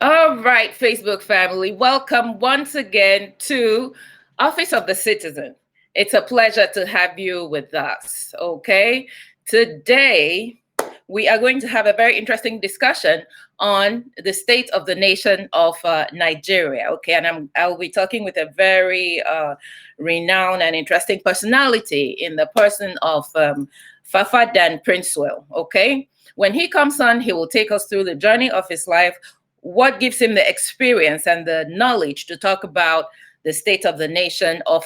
All right, Facebook family, welcome once again to Office of the Citizen. It's a pleasure to have you with us, okay? Today, we are going to have a very interesting discussion on the state of the nation of Nigeria, okay? And I'll be talking with a very renowned and interesting personality in the person of Fafa Dan Prince Will, okay? When he comes on, he will take us through the journey of his life, what gives him the experience and the knowledge to talk about the state of the nation of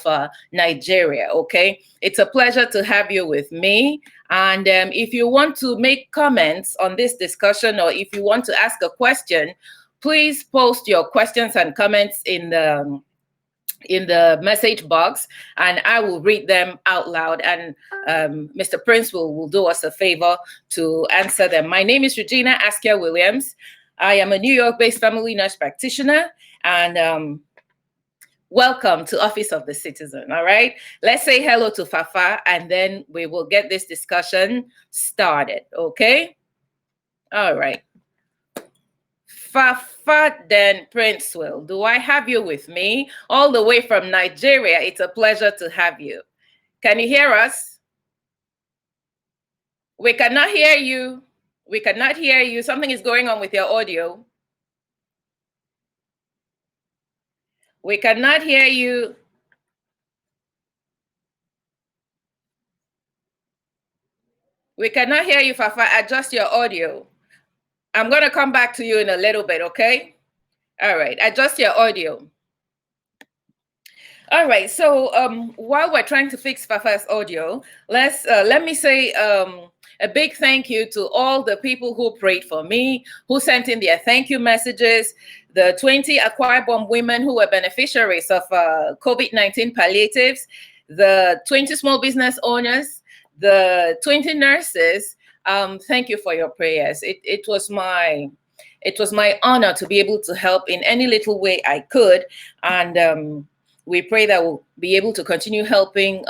Nigeria, okay? It's a pleasure to have you with me. And if you want to make comments on this discussion, or if you want to ask a question, please post your questions and comments in the message box, and I will read them out loud, and Mr. Prince will do us a favor to answer them. My name is Regina Askia Williams. I am a New York-based family nurse practitioner, and welcome to Office of the Citizen, all right? Let's say hello to Fafa, and then we will get this discussion started, okay? All right. Fafa Dan Prince Will, do I have you with me? All the way from Nigeria, it's a pleasure to have you. Can you hear us? We cannot hear you. We cannot hear you. Something is going on with your audio. We cannot hear you. We cannot hear you, Fafa. Adjust your audio. I'm going to come back to you in a little bit, okay? All right, adjust your audio. All right, so while we're trying to fix Fafa's audio, let me say a big thank you to all the people who prayed for me, who sent in their thank you messages, the 20 Akwa Ibom women who were beneficiaries of COVID-19 palliatives, the 20 small business owners, the 20 nurses. Thank you for your prayers. It was my honor to be able to help in any little way I could, and we pray that we'll be able to continue helping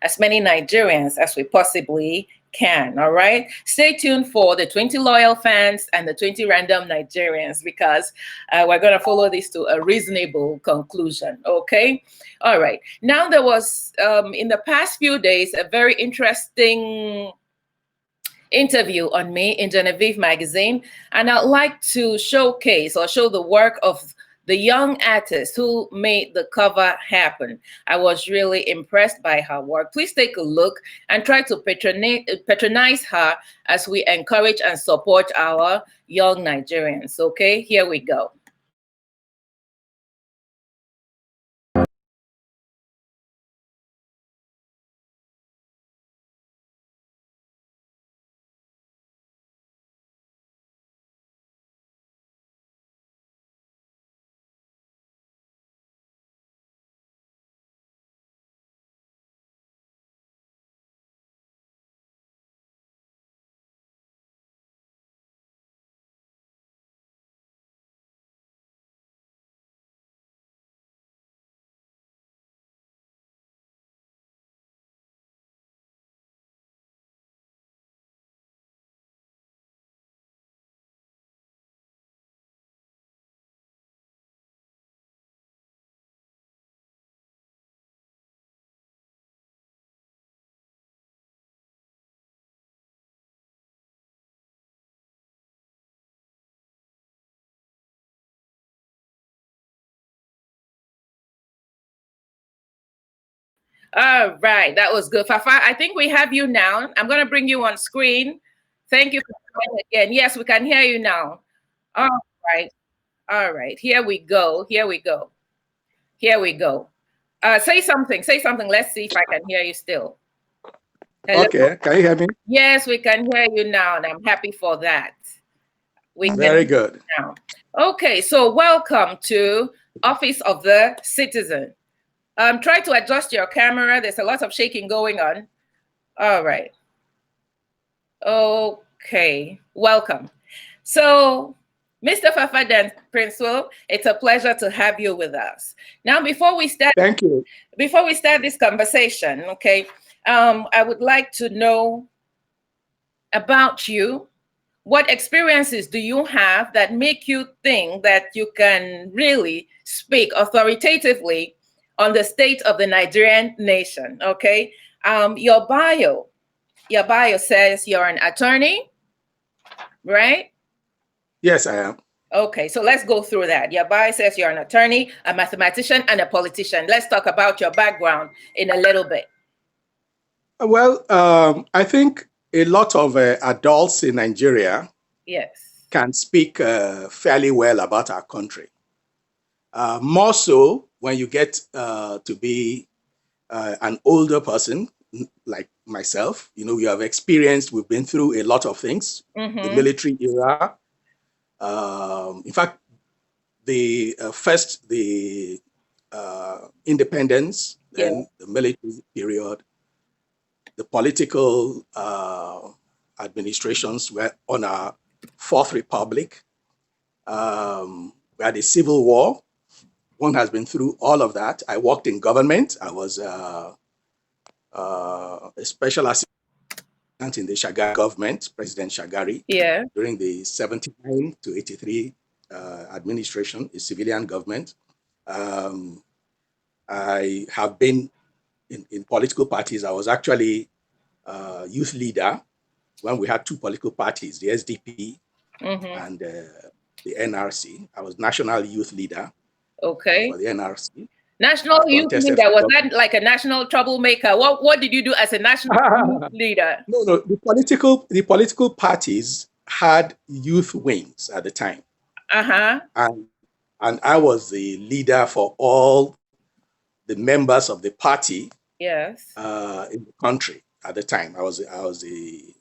as many Nigerians as we possibly can, all right? Stay tuned for the 20 loyal fans and the 20 random Nigerians, because we're going to follow this to a reasonable conclusion, okay? All right. Now, there was, in the past few days, a very interesting interview on me in Genevieve magazine, and I'd like to showcase or show the work of the young artist who made the cover happen. I was really impressed by her work. Please take a look and try to patronize her as we encourage and support our young Nigerians. Okay, here we go. All right, that was good. Fafa, I think we have you now. I'm going to bring you on screen. Thank you for joining again. Yes, we can hear you now. All right. All right. Here we go. Here we go. Here we go. Say something. Say something. Let's see if I can hear you still. Hello? Okay. Can you hear me? Yes, we can hear you now, and I'm happy for that. Very good. Now. Okay, so welcome to Office of the Citizen. Try to adjust your camera. There's a lot of shaking going on. All right. Okay, welcome. So, Mr. Fafa Dan Prince Will, it's a pleasure to have you with us. Now, before we start, thank you. Before we start this conversation, okay, I would like to know about you. what experiences do you have that make you think that you can really speak authoritatively on the state of the Nigerian nation? Okay. Your bio says you're an attorney, right? Yes, I am. Okay, so let's go through that. Your bio says you're an attorney, a mathematician, and a politician. Let's talk about your background in a little bit. Well, I think a lot of adults in Nigeria can speak fairly well about our country. More so when you get to be an older person like myself. You know, we have experienced, we've been through a lot of things, the military era. In fact, the independence, then the military period, the political administrations were on our Fourth Republic. We had a civil war. One has been through all of that. I worked in government. I was a special assistant in the Shagari government, President Shagari, during the 79 to 83 administration, a civilian government. I have been in political parties. I was actually youth leader when we had two political parties, the SDP and the NRC. I was national youth leader for the NRC. National youth leader, was that like a national troublemaker? What did you do as a national youth leader? No. The political parties had youth wings at the time. And I was the leader for all the members of the party in the country at the time. I was the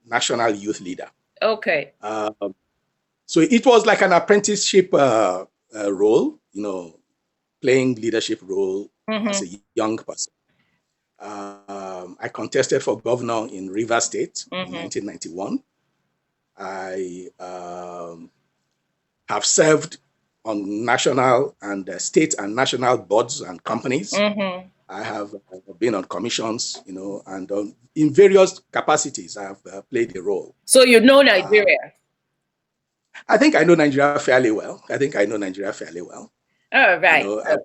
national youth leader. Okay. So it was like an apprenticeship role, you know, playing leadership role as a young person. I contested for governor in Rivers State in 1991. I have served on national and state and national boards and companies. I have been on commissions, you know, and in various capacities I have played a role. So you know Nigeria? I think I know Nigeria fairly well. All right. You know,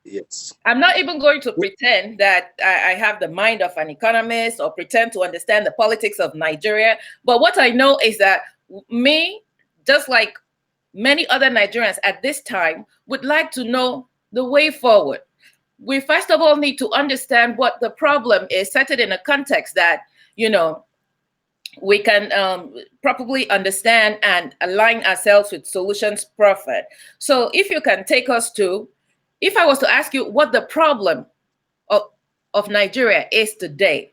yes. I'm not even going to pretend that I have the mind of an economist or pretend to understand the politics of Nigeria. But what I know is that me, just like many other Nigerians at this time, would like to know the way forward. We first of all need to understand what the problem is, set it in a context that, you know, we can properly understand and align ourselves with solutions profit. So if you can take us to, if I was to ask you what the problem of Nigeria is today,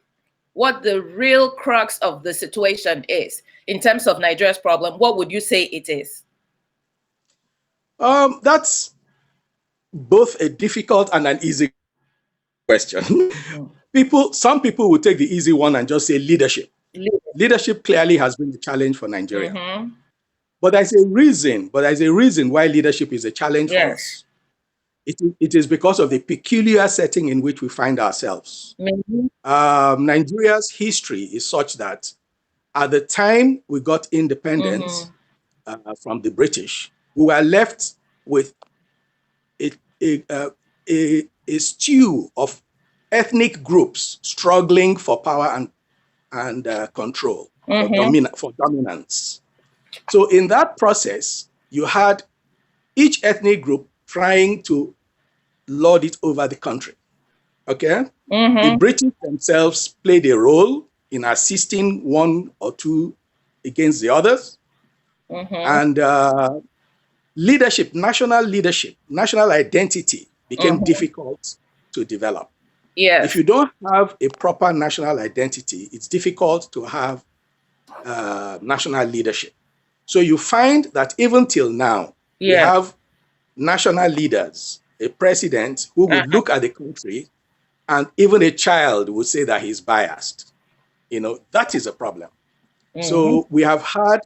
what the real crux of the situation is in terms of Nigeria's problem, what would you say it is? That's both a difficult and an easy question. Some people will take the easy one and just say leadership. Leadership clearly has been the challenge for Nigeria. But there's a reason why leadership is a challenge for us. It is because of the peculiar setting in which we find ourselves. Nigeria's history is such that at the time we got independence from the British, we were left with a stew of ethnic groups struggling for power and control, for dominance. So in that process, you had each ethnic group trying to lord it over the country. Okay? The British themselves played a role in assisting one or two against the others. And leadership, national identity became difficult to develop. If you don't have a proper national identity, it's difficult to have national leadership. So you find that even till now, we have national leaders, a president who would look at the country and even a child would say that he's biased. You know, that is a problem. So we have had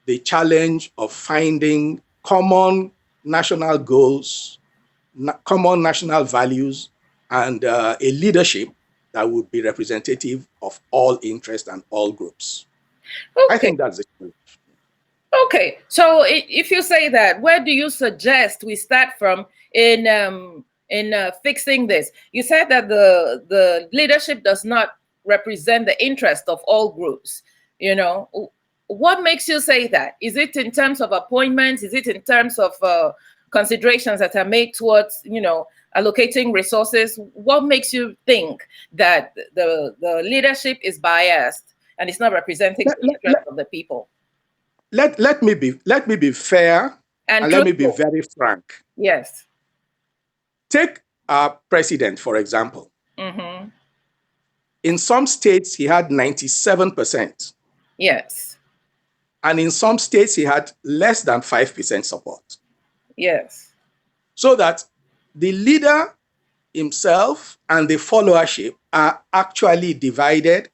the challenge of finding common national goals, common national values, and a leadership that would be representative of all interests and all groups. I Okay. think that's it. Okay. So if you say that, where do you suggest we start from in fixing this? You said that the leadership does not represent the interest of all groups. You know, what makes you say that? Is it in terms of appointments? Is it in terms of considerations that are made towards, you know, allocating resources? What makes you think that the leadership is biased and it's not representing the interest of the people? Let me be fair And and let me be truthful. very frank. Yes. Take our president, for example. Mm-hmm. In some states, he had 97%. Yes. And in some states, he had less than 5% support. Yes. So that the leader himself and the followership are actually divided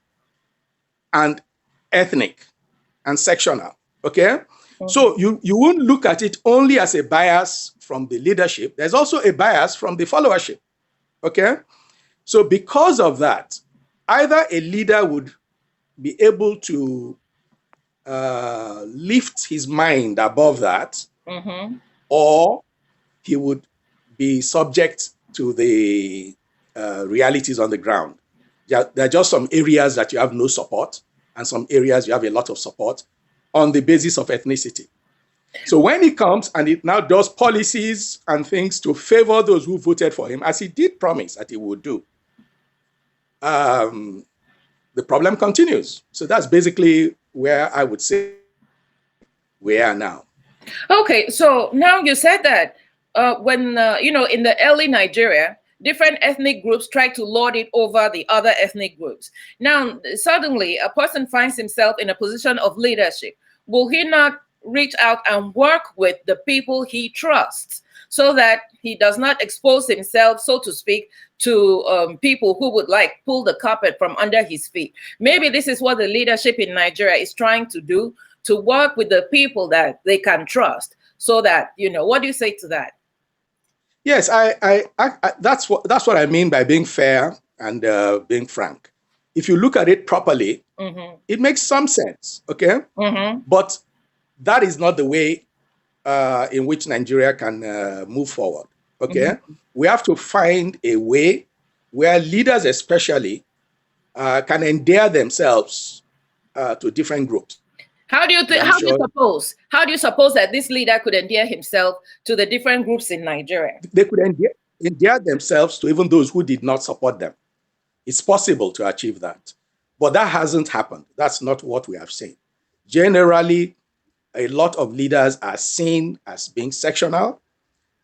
and ethnic and sectional. Okay? So Mm-hmm. you won't look at it only as a bias from the leadership. There's also a bias from the followership. Okay? So because of that, either a leader would be able to lift his mind above that, Mm-hmm. or he would be subject to the realities on the ground. There are just some areas that you have no support, and some areas you have a lot of support on the basis of ethnicity. So when he comes and it now does policies and things to favor those who voted for him, as he did promise that he would do, the problem continues. So that's basically where I would say we are now. Okay, so now you said that when you know, in the early Nigeria, different ethnic groups try to lord it over the other ethnic groups. Now suddenly a person finds himself in a position of leadership. Will he not reach out and work with the people he trusts so that he does not expose himself, so to speak, to people who would like pull the carpet from under his feet? Maybe this is what the leadership in Nigeria is trying to do, to work with the people that they can trust, so that, you know, what do you say to that? Yes, that's what I mean by being fair and being frank. If you look at it properly, Mm-hmm. it makes some sense, okay? Mm-hmm. But that is not the way in which Nigeria can move forward, okay? Mm-hmm. We have to find a way where leaders especially can endear themselves to different groups. How do you And I'm sure how do you suppose that this leader could endear himself to the different groups in Nigeria? they could endear themselves to even those who did not support them. It's possible to achieve that. But that hasn't happened. That's not what we have seen. Generally, a lot of leaders are seen as being sectional,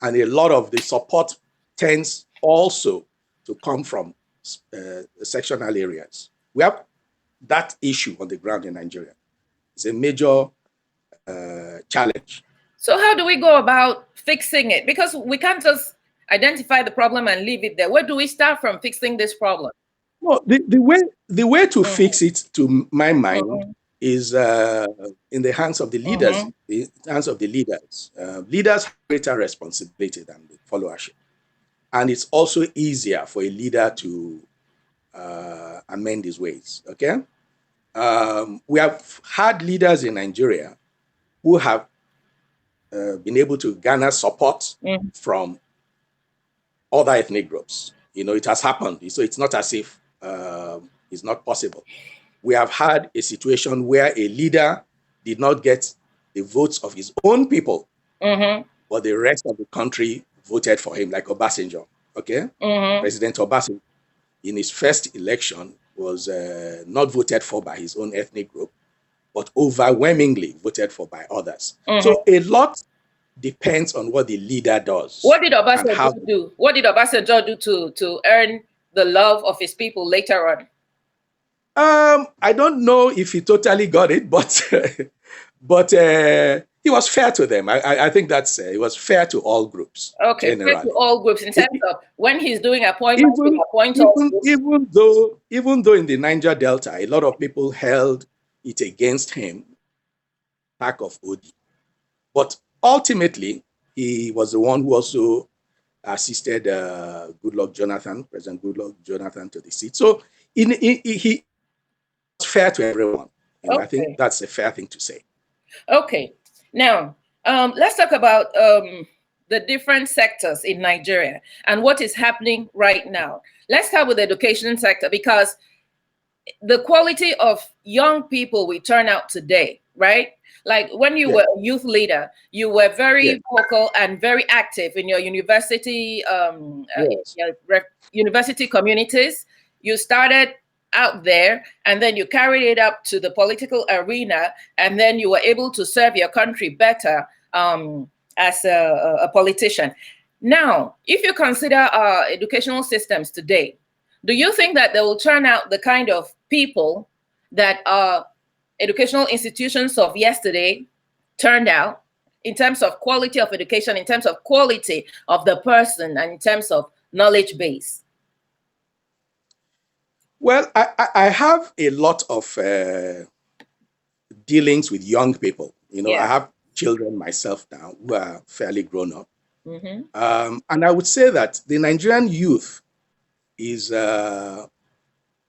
and a lot of the support tends also to come from sectional areas. We have that issue on the ground in Nigeria. It's a major challenge. So how do we go about fixing it? Because we can't just identify the problem and leave it there. Where do we start from fixing this problem? Well, the way to Mm-hmm. fix it, to my mind, Mm-hmm. is in the hands of the leaders. Mm-hmm. The hands of the leaders. Leaders have greater responsibility than the followership, and it's also easier for a leader to amend his ways. Okay, we have had leaders in Nigeria who have been able to garner support Mm-hmm. from other ethnic groups. You know, it has happened. So it's not as if it's not possible. We have had a situation where a leader did not get the votes of his own people, Mm-hmm. but the rest of the country voted for him, like Obasanjo. Okay, Mm-hmm. President Obasanjo, in his first election, was not voted for by his own ethnic group, but overwhelmingly voted for by others. Mm-hmm. So a lot depends on what the leader does What did and how. Obasanjo do? What did Obasanjo do to earn the love of his people later on? I don't know if he totally got it, but but he was fair to them. I think that's he was fair to all groups Okay, fair to generally. all groups in E- terms of when he's doing appointments, he Even appoints all groups. even though in the Niger Delta, a lot of people held it against him, back of Odi, but ultimately he was the one who also assisted President Goodluck Jonathan, to the seat. So he was fair to everyone. I think Okay. that's a fair thing to say. Okay. Now, let's talk about the different sectors in Nigeria and what is happening right now. Let's start with the education sector, because the quality of young people we turn out today, right? Like when you Yes. were a youth leader, you were Yes. very vocal and very active in your university, Yes. university communities. You started out there, and then you carried it up to the political arena, and then you were able to serve your country better as a politician. Now, if you consider our educational systems today, do you think that they will turn out the kind of people that our educational institutions of yesterday turned out, in terms of quality of education, in terms of quality of the person, and in terms of knowledge base? Well, I have a lot of dealings with young people. I Yeah. have children myself now who are fairly grown up. Mm-hmm. And I would say that the Nigerian youth is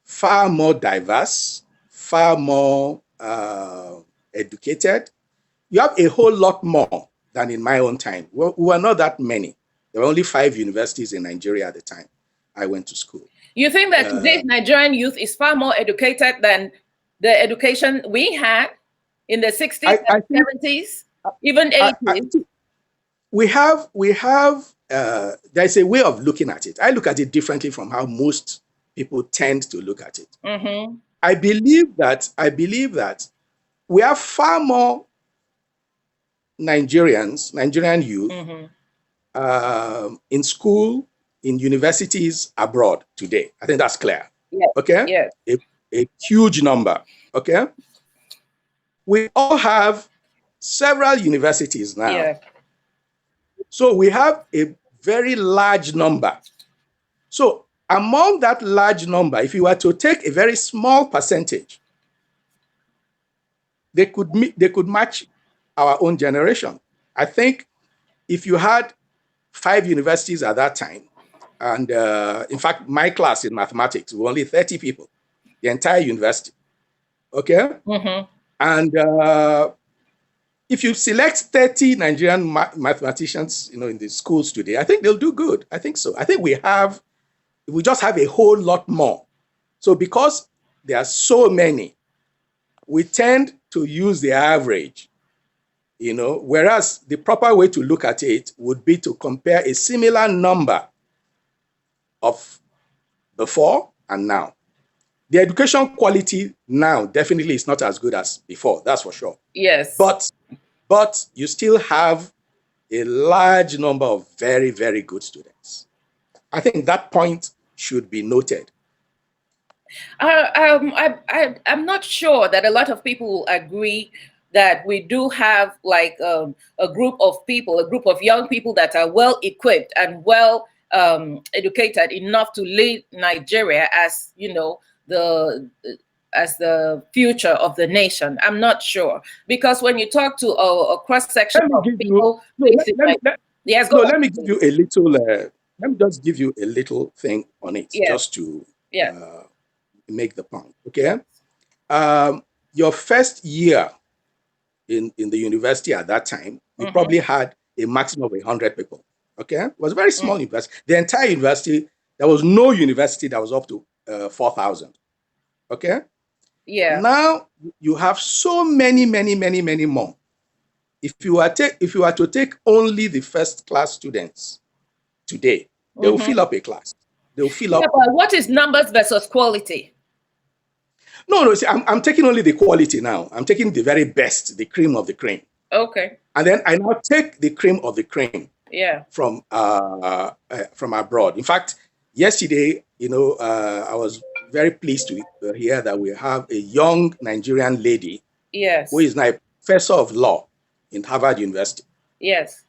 far more diverse, far more educated. You have a whole lot more than in my own time. We were not that many. There were only 5 universities in Nigeria at the time I went to school. You think that today's Nigerian youth is far more educated than the education we had in the 60s and 70s, even 80s? We have there's a way of looking at it. I look at it differently from how most people tend to look at it. Mm-hmm. I believe that we have far more Nigerian youth Mm-hmm. in school, in universities abroad today. I think that's clear. Yes. Okay? Yes. A huge number. Okay? We all have several universities now. Yeah. So we have a very large number. So among that large number, if you were to take a very small percentage, they could match our own generation. I think if you had 5 universities at that time, and in fact, my class in mathematics were only 30 people, the entire university. Okay? Mm-hmm. And if you select 30 Nigerian mathematicians, in the schools today, I think they'll do good. I think so. I think we just have a whole lot more. So because there are so many, we tend to use the average, whereas the proper way to look at it would be to compare a similar number of before and now. The education quality now definitely is not as good as before, that's for sure. Yes. But you still have a large number of very, very good students. I think that point should be noted. I'm not sure that a lot of people will agree that we do have like a group of people, a group of young people that are well equipped and well educated enough to lead Nigeria as the future of the nation. I'm not sure, because when you talk to a cross section of people, yes, go on. Let me give you a little. Let me just give you a little thing on it, Yes. just to Yes. Make the point. Okay, your first year in the university at that time, you probably had a maximum of 100 people. Okay, it was a very small university. The entire university, there was no university that was up to 4,000. Okay. Yeah. Now you have so many more. If you were to take only the first class students today, they will fill up a class. They will fill up. But what is numbers versus quality? No. See, I'm taking only the quality now. I'm taking the very best, the cream of the cream. Okay. And then I now take the cream of the cream. Yeah. From abroad. In fact, yesterday, I was very pleased to hear that we have a young Nigerian lady. Yes. Who is now a professor of law in Harvard University. Yes.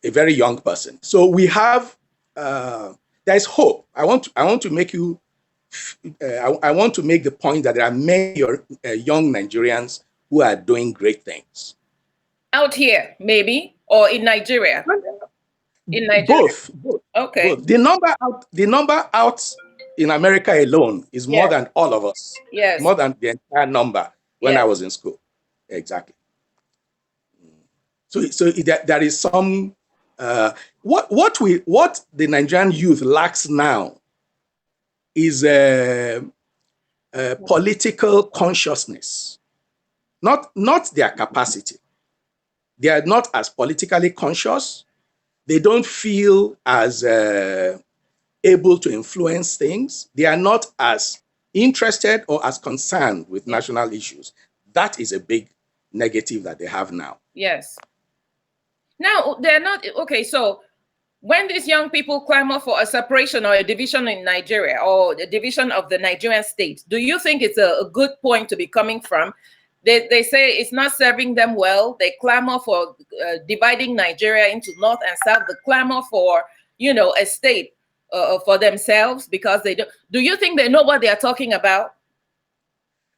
A very young person. So we have, there's hope. I want to make you, I want to make the point that there are many young Nigerians who are doing great things. Out here, maybe, or in Nigeria? In Nigeria. Both. Okay. Both. The number out in America alone is more than all of us. Yes. More than the entire number. when I was in school. Exactly. So there is some what the Nigerian youth lacks now is a political consciousness, not their capacity. They are not as politically conscious. They don't feel as able to influence things. They are not as interested or as concerned with national issues. That is a big negative that they have now. Yes. Now, they're not, okay, so when these young people clamor for a separation or a division in Nigeria or the division of the Nigerian state, do you think it's a good point to be coming from? They say it's not serving them well. They clamor for dividing Nigeria into North and South. They clamor for, a state for themselves because they don't. Do you think they know what they are talking about?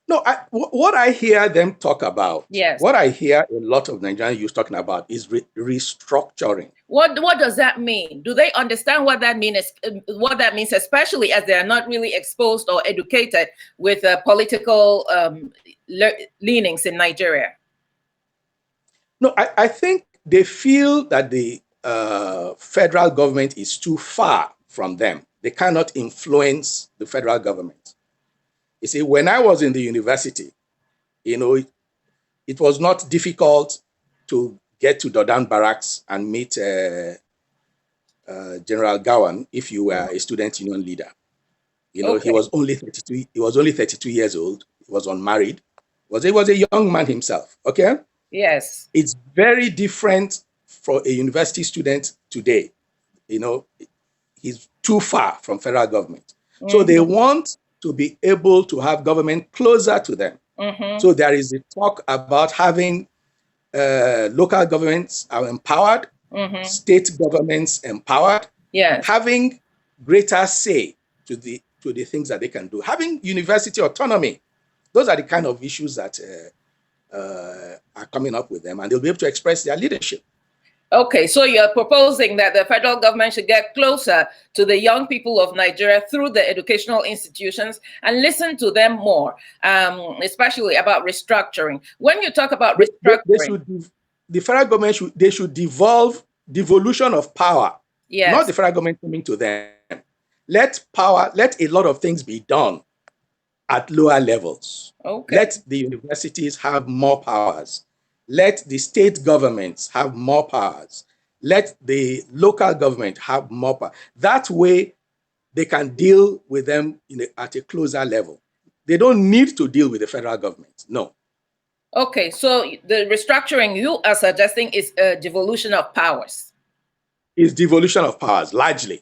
No, what I hear them talk about, yes, what I hear a lot of Nigerian youth talking about is restructuring. What does that mean? Do they understand what that means? What that means, especially as they are not really exposed or educated with political leanings in Nigeria? No, I think they feel that the federal government is too far from them. They cannot influence the federal government. You see, when I was in the university, it was not difficult to get to Dodan Barracks and meet General Gowan if you were a student union leader. Okay. He was only 32. He was only 32 years old. He was unmarried. He was a young man himself. Okay. Yes. It's very different for a university student today. He's too far from federal government. Mm-hmm. So they want to be able to have government closer to them. Mm-hmm. So there is a talk about having local governments are empowered, mm-hmm. state governments empowered, yes. having greater say to the things that they can do, having university autonomy. Those are the kind of issues that are coming up with them, and they'll be able to express their leadership. Okay, so you're proposing that the federal government should get closer to the young people of Nigeria through the educational institutions and listen to them more, especially about restructuring. When you talk about restructuring, the federal government should devolution of power, yes. Not the federal government coming to them. Let a lot of things be done at lower levels. Okay. Let the universities have more powers. Let the state governments have more powers. Let the local government have more power. That way, they can deal with them at a closer level. They don't need to deal with the federal government. No. Okay, so the restructuring you are suggesting is a devolution of powers. It's devolution of powers, largely.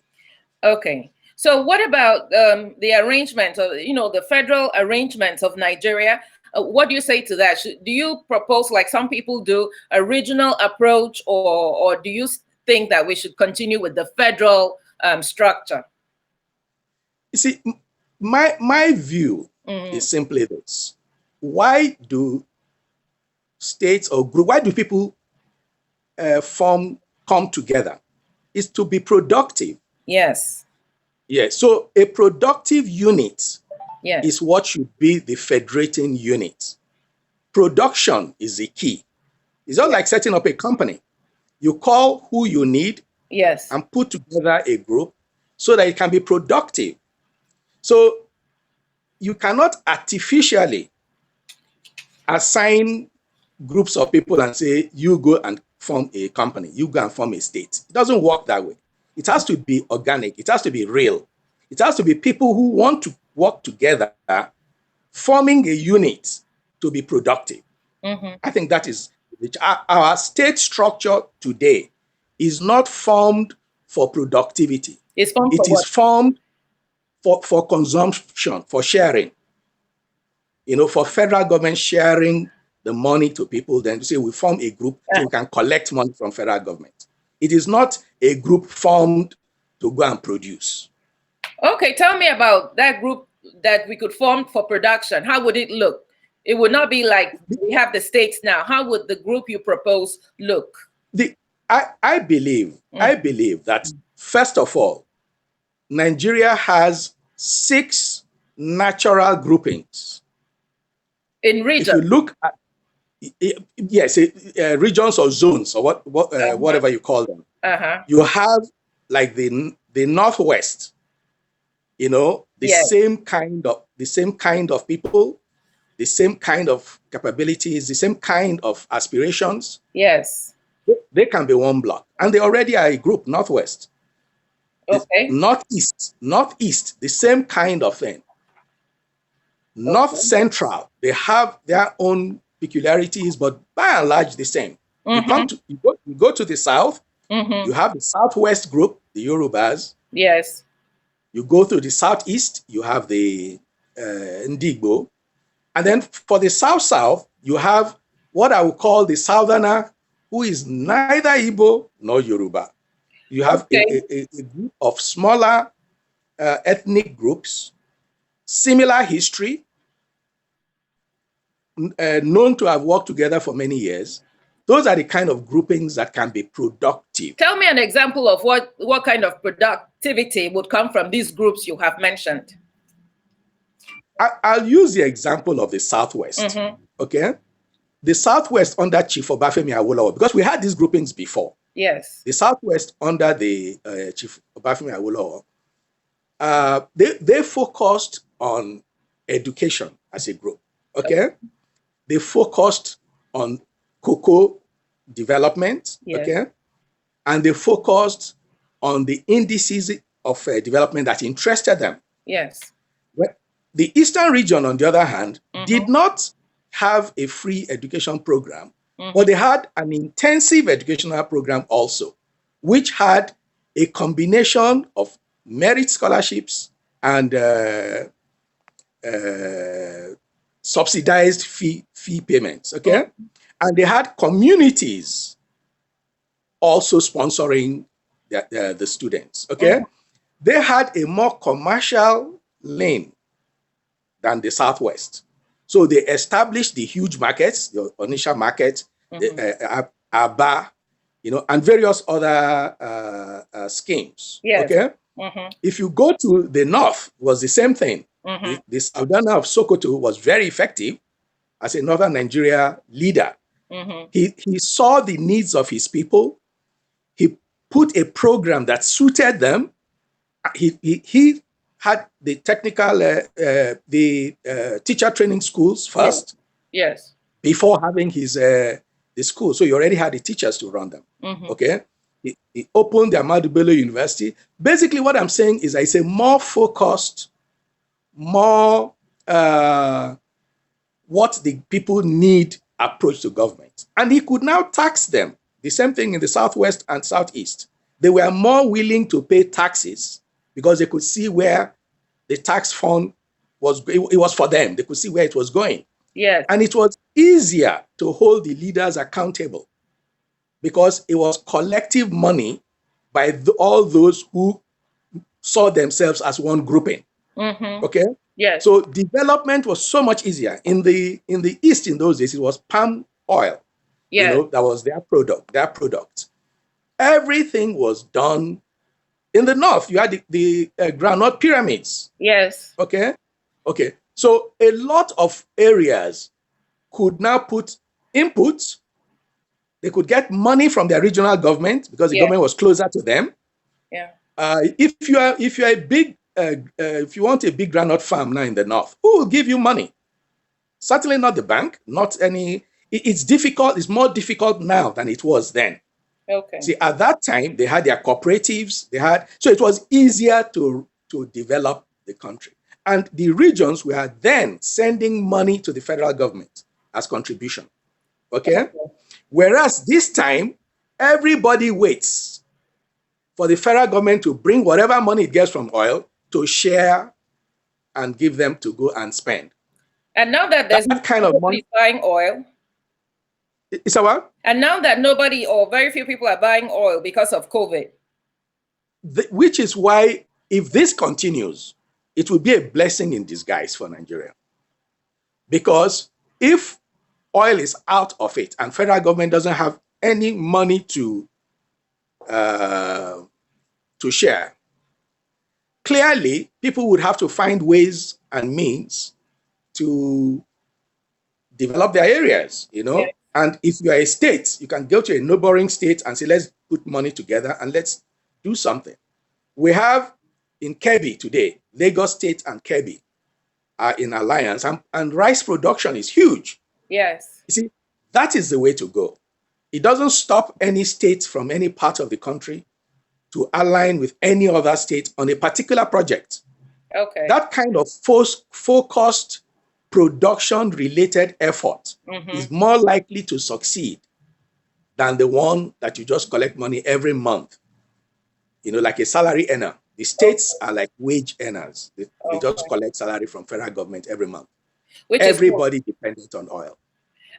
Okay. So what about the arrangement of, the federal arrangement of Nigeria? What do you say to that? Do you propose, like some people do, a regional approach, or do you think that we should continue with the federal structure? You see, my view is simply this. Why do states or groups, why do people come together? It's to be productive. Yes. Yes. So a productive unit yes. is what should be the federating unit. Production is the key. It's not like setting up a company. You call who you need, yes, and put together a group so that it can be productive. So you cannot artificially assign groups of people and say, you go and form a company, you go and form a state. It doesn't work that way. It has to be organic. It has to be real. It has to be people who want to work together, forming a unit to be productive. Mm-hmm. I think that is our state structure today is not formed for productivity. It is formed for consumption, for sharing. For federal government sharing the money to people, then to say we form a group so we can collect money from federal government. It is not a group formed to go and produce. Okay, tell me about that group that we could form for production. How would it look? It would not be like we have the states now. How would the group you propose look? I believe that, first of all, Nigeria has 6 natural groupings. In If you region. look at, yes, regions or zones or whatever you call them, you have like the Northwest, the Yes. same kind of people, the same kind of capabilities, the same kind of aspirations. Yes. They can be one block, and they already are a group. Northwest, the Okay. northeast, the same kind of thing. North Okay. Central, they have their own peculiarities, but by and large the same. You go to the south, you have the Southwest group, the Yorubas. Yes. You go to the southeast, you have the Ndigbo. And then for the south, you have what I would call the southerner, who is neither Igbo nor Yoruba. You have a group of smaller ethnic groups, similar history, known to have worked together for many years. Those are the kind of groupings that can be productive. Tell me an example of what kind of productivity would come from these groups you have mentioned. I'll use the example of the Southwest. Okay, the Southwest under Chief Obafemi Awolowo, because we had these groupings before. Yes. The Southwest under the Chief Obafemi Awolowo, they focused on education as a group. Okay, they focused on cocoa development. Yes. Okay, and they focused on the indices of development that interested them. Yes. The Eastern region, on the other hand, did not have a free education program, but they had an intensive educational program also, which had a combination of merit scholarships and subsidized fee payments. Okay, and they had communities also sponsoring the students. Okay, they had a more commercial lane than the Southwest. So they established the huge markets, the initial market, Aba, and various other schemes. Yes. Okay. If you go to the North, it was the same thing. The Sultana of Sokoto was very effective as a Northern Nigeria leader. He saw the needs of his people. He put a program that suited them. He had the technical, teacher training schools first. Yes. Before having the school. So he already had the teachers to run them. Okay. He opened the Ahmadu Bello University. Basically, what I'm saying is it's a more focused, more what the people need approach to government. And he could now tax them. The same thing in the Southwest and Southeast. They were more willing to pay taxes because they could see where the tax fund was. It was for them. They could see where it was going. Yes. And it was easier to hold the leaders accountable because it was collective money by all those who saw themselves as one grouping. Okay? Yes. So development was so much easier. In the East in those days, it was palm oil. Yes. That was their product. Everything was done. In the North, you had the groundnut pyramids. Yes. Okay. So a lot of areas could now put inputs. They could get money from their regional government because the government was closer to them. Yeah. If you are a big, if you want a big groundnut farm now in the North, who will give you money? Certainly not the bank. Not any. It's difficult. It's more difficult now than it was then. Okay. See, at that time they had their cooperatives. So it was easier to develop the country. And the regions were then sending money to the federal government as contribution. Okay? Whereas this time, everybody waits for the federal government to bring whatever money it gets from oil to share and give them to go and spend. And now that there's that kind of money buying oil. It's a what? And now that nobody or very few people are buying oil because of COVID. Which is why, if this continues, it will be a blessing in disguise for Nigeria. Because if oil is out of it and federal government doesn't have any money to share, clearly people would have to find ways and means to develop their areas, Yeah. And if you are a state, you can go to a neighboring state and say, let's put money together and let's do something. We have in Kebbi today, Lagos State and Kebbi are in alliance, and rice production is huge. Yes. You see, that is the way to go. It doesn't stop any state from any part of the country to align with any other state on a particular project. Okay. That kind of focused production-related effort is more likely to succeed than the one that you just collect money every month, like a salary earner. The states are like wage earners. They just collect salary from federal government every month. Which Everybody dependent on oil.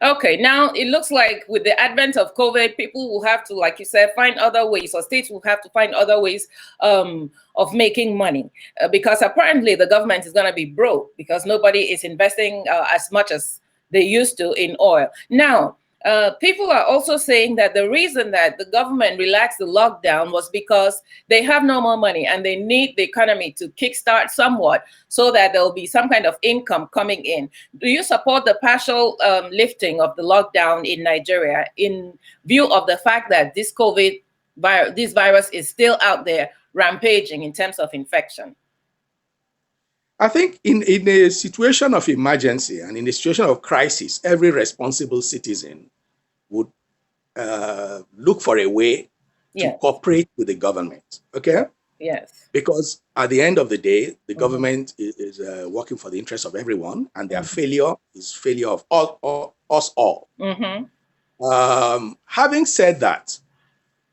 Okay, now it looks like with the advent of COVID, people will have to, like you said, find other ways, or states will have to find other ways of making money, because apparently the government is going to be broke because nobody is investing as much as they used to in oil. Now, people are also saying that the reason that the government relaxed the lockdown was because they have no more money and they need the economy to kickstart somewhat so that there will be some kind of income coming in. Do you support the partial lifting of the lockdown in Nigeria in view of the fact that this virus is still out there rampaging in terms of infection? I think in a situation of emergency and in a situation of crisis, every responsible citizen would look for a way to cooperate with the government. Okay? Yes. Because at the end of the day, the government is working for the interests of everyone, and their failure is failure of us all. Having said that,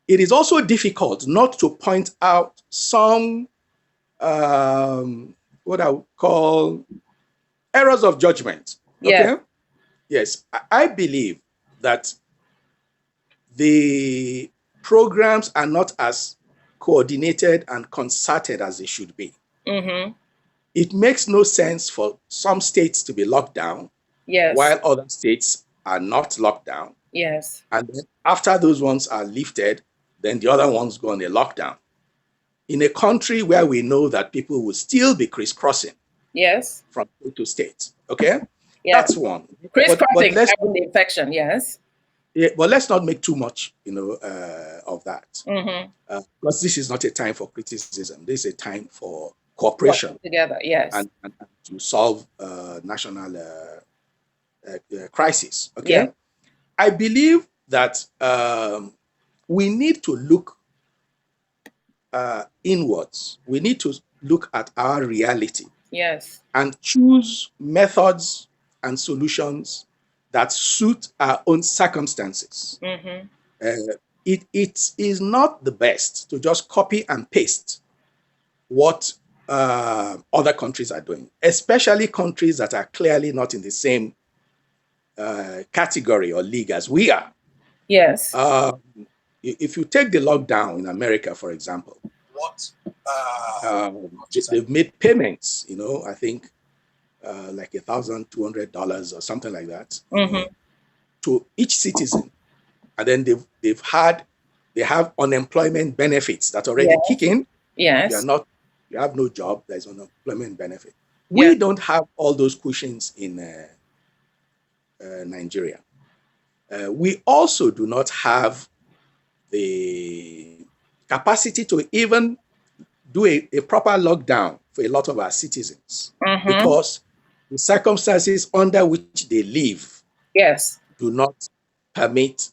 it is also difficult not to point out some what I would call errors of judgment. Okay? Yes. I believe that the programs are not as coordinated and concerted as they should be. It makes no sense for some states to be locked down while other states are not locked down. Yes. And then after those ones are lifted, then the other ones go on a lockdown. In a country where we know that people will still be crisscrossing from state to state. Okay? That's one. Crisscrossing having the infection, yes. Yeah, but let's not make too much, of that. Because this is not a time for criticism. This is a time for cooperation together, yes, and to solve national crisis. Okay, I believe that we need to look inwards. We need to look at our reality, and choose methods and solutions that suit our own circumstances. It is not the best to just copy and paste what other countries are doing, especially countries that are clearly not in the same category or league as we are. Yes. If you take the lockdown in America, for example, they've made payments, I think like $1,200 or something like that to each citizen. And then they have unemployment benefits that already kick in. Yes. You have no job, there's unemployment benefit. We don't have all those cushions in Nigeria. We also do not have the capacity to even do a proper lockdown for a lot of our citizens because the circumstances under which they live do not permit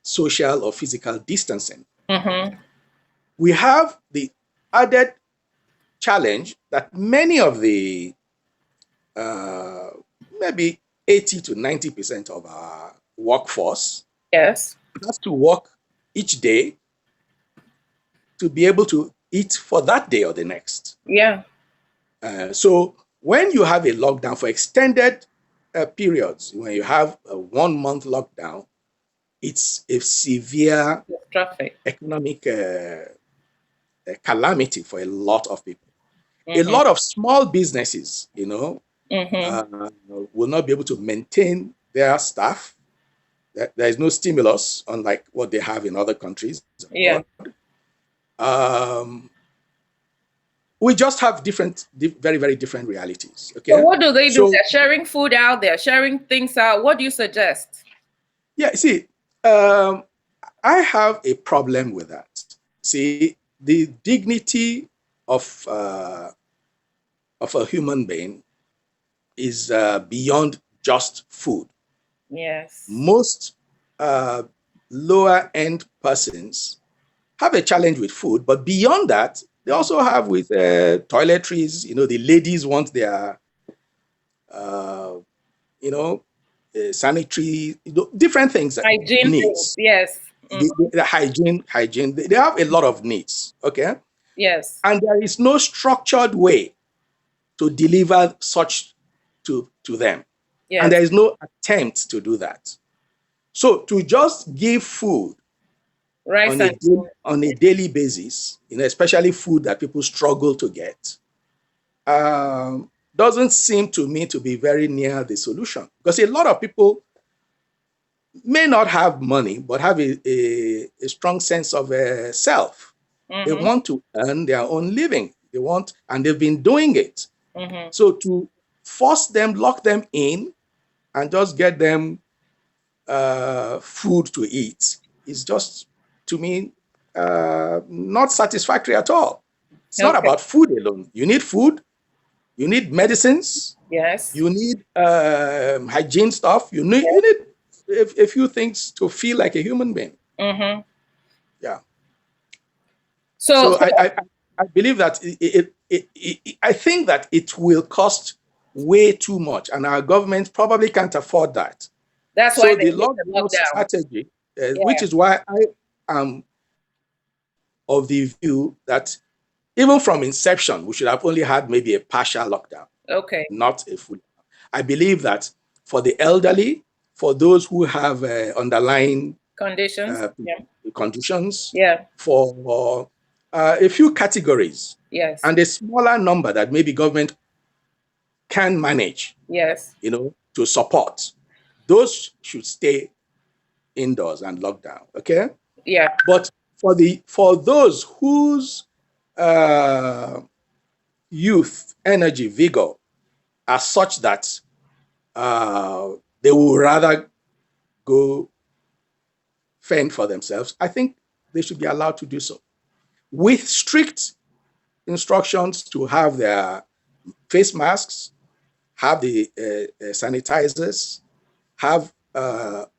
social or physical distancing. We have the added challenge that many of the maybe 80 to 90% of our workforce has to work each day to be able to eat for that day or the next. So when you have a lockdown for extended periods, when you have a 1 month lockdown, it's a severe economic calamity for a lot of people. A lot of small businesses, will not be able to maintain their staff. There is no stimulus, unlike what they have in other countries. We just have very, very different realities. Okay. So what do they do? So, They're sharing food out. They're sharing things out. What do you suggest? yeah, see, I have a problem with that. See, the dignity of a human being is beyond just food. Yes. Most lower end persons have a challenge with food, but beyond that, they also have with toiletries. You know, the ladies want their, you know, sanitary, different things, Hygiene things. needs. Yes. The hygiene. They have a lot of needs. Okay, Yes. and there is no structured way to deliver such to them, and Yes. there is no attempt to do that. So to just give food Rice and food. on a daily basis, you know, especially food that people struggle to get, doesn't seem to me to be very near the solution, because a lot of people may not have money but have a strong sense of self. They want to earn their own living. They want, and they've been doing it. So to force them, lock them in, and just get them food to eat is just, to me, not satisfactory at all. It's not Okay. about food alone. You need food, you need medicines, Yes. you need hygiene stuff, you need a few things to feel like a human being. Yeah. So I believe that I think that it will cost way too much, and our government probably can't afford that. That's So why they the did the lockdown lockdown. strategy, which is why I am of the view that even from inception, we should have only had maybe a partial lockdown, Okay. not a full. I believe that for the elderly, for those who have underlying Conditions. conditions, Yeah. for a few categories, Yes. and a smaller number that maybe government can manage, Yes. you know, to support, those should stay indoors and locked down. Okay. Yeah. But for those whose youth, energy, vigor are such that they will rather go fend for themselves, I think they should be allowed to do so, with strict instructions to have their face masks, have the sanitizers, have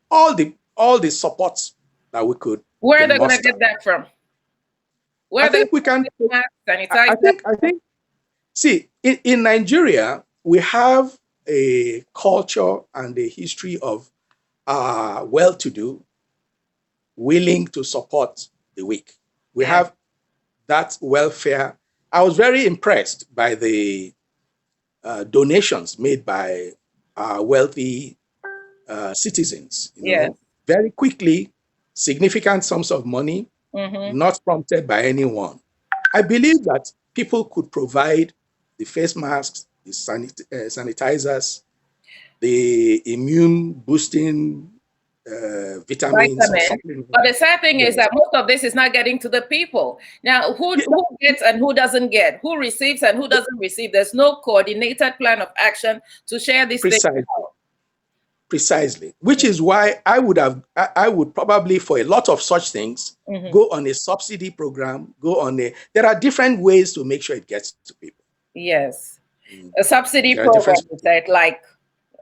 all the supports that we Where are can they gonna muster. get that from? Where I are they think we can. gonna sanitize? I think. See, in Nigeria, we have a culture and a history of well-to-do, willing to support the weak. We have that welfare. I was very impressed by the donations made by wealthy citizens. You know, very quickly, significant sums of money, not prompted by anyone. I believe that people could provide the face masks, the sanitizers, the immune boosting vitamins or supplements. But the sad thing is that most of this is not getting to the people. Now, who gets and who doesn't get? Who receives and who doesn't receive? There's no coordinated plan of action to share these things out. Precisely, which is why I would probably, for a lot of such things, go on a subsidy program, there are different ways to make sure it gets to people. Yes. A subsidy program, like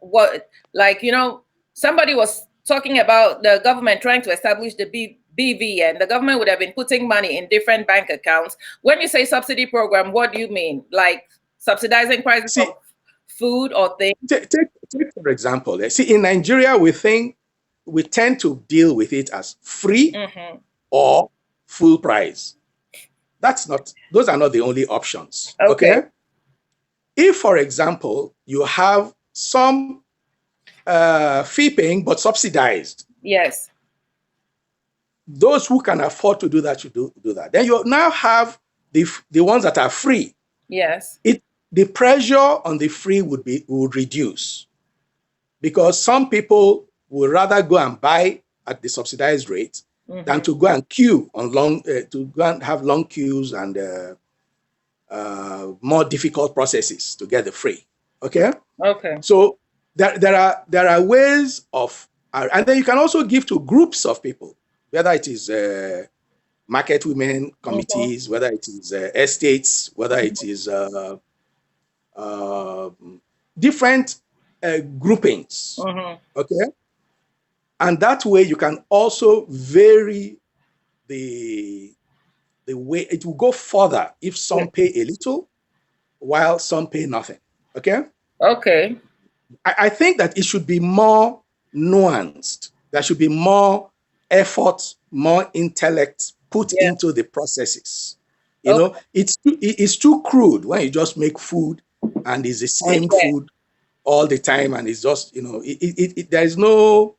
what, like, you know, somebody was talking about the government trying to establish the BV, and the government would have been putting money in different bank accounts. When you say subsidy program, what do you mean? Like subsidizing prices of food or things? Take for example, see, in Nigeria, we tend to deal with it as free or full price. Those are not the only options. Okay. If, for example, you have some fee paying but subsidized. Yes. Those who can afford to do that should do that. Then you now have the ones that are free. Yes. The pressure on the free would reduce, because some people would rather go and buy at the subsidized rate than to go and queue on to go and have long queues and more difficult processes to get the free. Okay. Okay. So there are ways of, and then you can also give to groups of people, whether it is market women committees, whether it is estates, whether it is different groupings. Okay. And that way you can also vary the way it will go further if some pay a little while some pay nothing. Okay. Okay. I think that it should be more nuanced. There should be more effort, more intellect put into the processes. You know, it's too crude when you just make food and it's the same food all the time, and it's just, you know, there is no,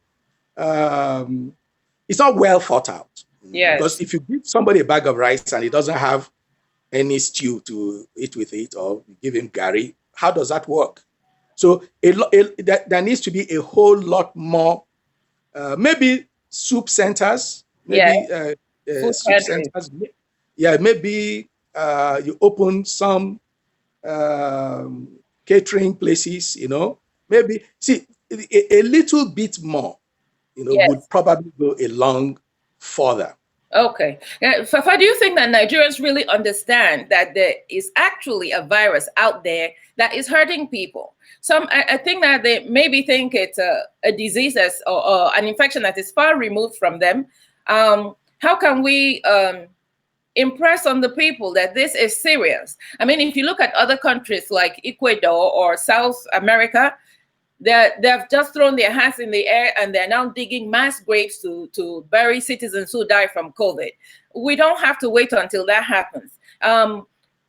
it's not well thought out. Yes. Because if you give somebody a bag of rice and he doesn't have any stew to eat with it, or give him gari, how does that work? So there needs to be a whole lot more, maybe soup centers, maybe soup centers. Yeah, maybe you open some catering places, you know, maybe, see, a little bit more, you know, would probably go a long further. Okay. Fafa, do you think that Nigerians really understand that there is actually a virus out there that is hurting people? I think that they maybe think it's a disease or an infection that is far removed from them. How can we impress on the people that this is serious? I mean, if you look at other countries like Ecuador or South America, they've just thrown their hands in the air and they're now digging mass graves to bury citizens who die from COVID. We don't have to wait until that happens.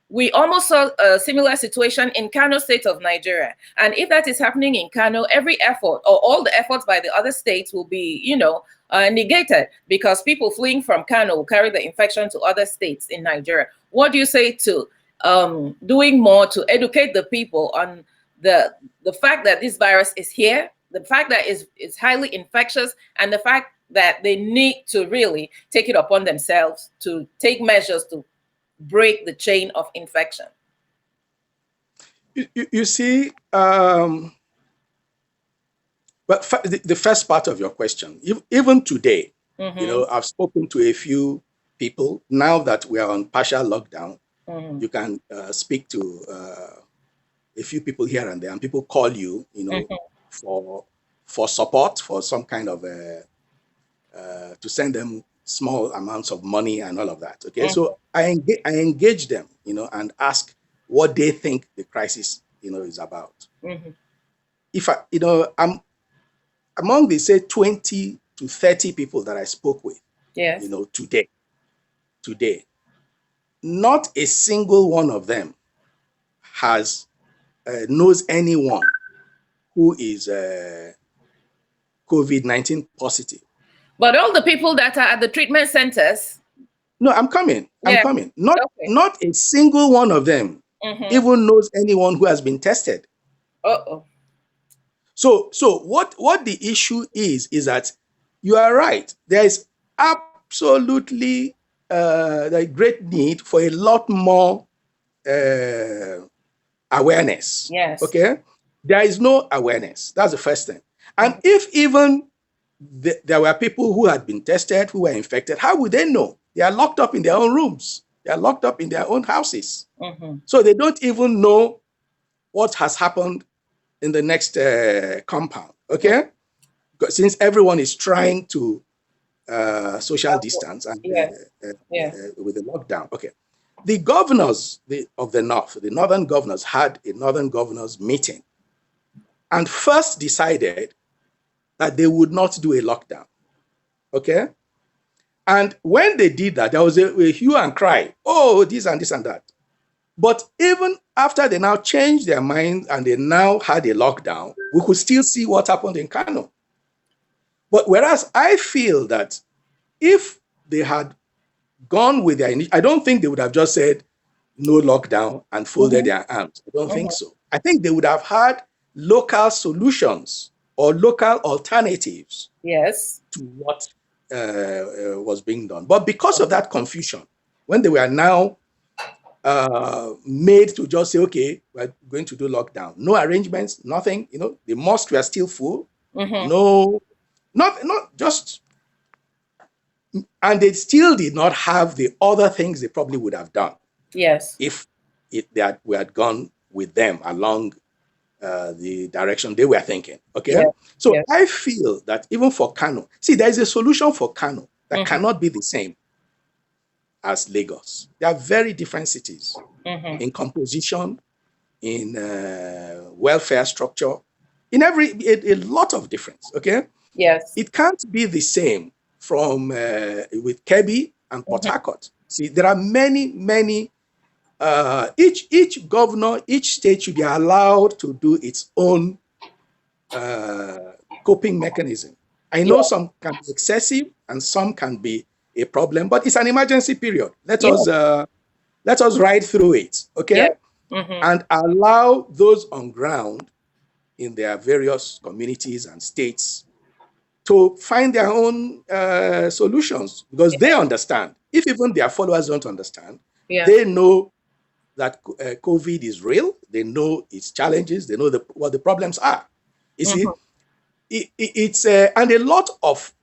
We almost saw a similar situation in Kano state of Nigeria. And if that is happening in Kano, every effort or all the efforts by the other states will be, you know, negated, because people fleeing from Kano will carry the infection to other states in Nigeria. What do you say to doing more to educate the people on the fact that this virus is here, the fact that it's highly infectious, and the fact that they need to really take it upon themselves to take measures to break the chain of infection? You see, but the first part of your question, even today, you know, I've spoken to a few people. Now that we are on partial lockdown, you can speak to a few people here and there, and people call you, you know, for support, for some kind of to send them small amounts of money and all of that. Okay, so I engage them, you know, and ask what they think the crisis, you know, is about. If I, you know, I'm among the, say, 20 to 30 people that I spoke with, you know, today, not a single one of them has knows anyone who is COVID-19 positive. But all the people that are at the treatment centers. No, I'm coming. Not a single one of them even knows anyone who has been tested. So what the issue is that you are right. There is absolutely a great need for a lot more awareness. Yes. Okay. There is no awareness. That's the first thing. And if even there were people who had been tested, who were infected, how would they know? They are locked up in their own rooms. They are locked up in their own houses. So they don't even know what has happened in the next compound. Okay. Because since everyone is trying to social distance and with the lockdown. Okay. The governors of the North, the northern governors, had a northern governors meeting and first decided that they would not do a lockdown. Okay? And when they did that, there was a hue and cry. Oh, this and this and that. But even after they now changed their mind and they now had a lockdown, we could still see what happened in Kano. But whereas I feel that if they had gone with their I don't think they would have just said no lockdown and folded their arms. I don't think so. I think they would have had local solutions or local alternatives to what was being done. But because of that confusion, when they were now made to just say, okay, we're going to do lockdown. No arrangements, nothing. The mosques were still full. No, not just, and they still did not have the other things they probably would have done. Yes. If we had gone with them along the direction they were thinking. Okay. Yeah. So yeah. I feel that even for Kano, see, there is a solution for Kano that cannot be the same as Lagos. They are very different cities in composition, in welfare structure, in a lot of difference. Okay. Yes. It can't be the same from with Kebbi and Port Harcourt. See, there are many. Each governor, each state should be allowed to do its own coping mechanism. I know some can be excessive and some can be a problem, but it's an emergency period. Let us ride through it, okay? And allow those on ground in their various communities and states to find their own solutions, because they understand. If even their followers don't understand, they know that COVID is real. They know its challenges. They know what the problems are. You see, it's and a lot of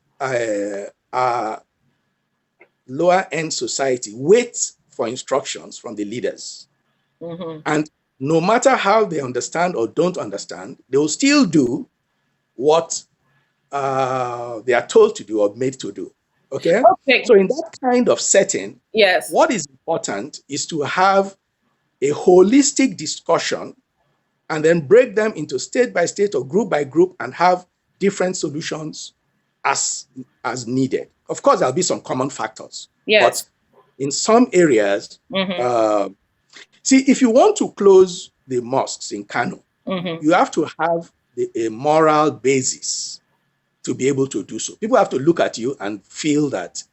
lower end society waits for instructions from the leaders, and no matter how they understand or don't understand, they will still do what they are told to do or made to do. Okay? So in that kind of setting, what is important is to have a holistic discussion and then break them into state by state or group by group and have different solutions as needed. Of course, there'll be some common factors, but in some areas, see, if you want to close the mosques in Kano, you have to have a moral basis to be able to do so. People have to look at you and feel that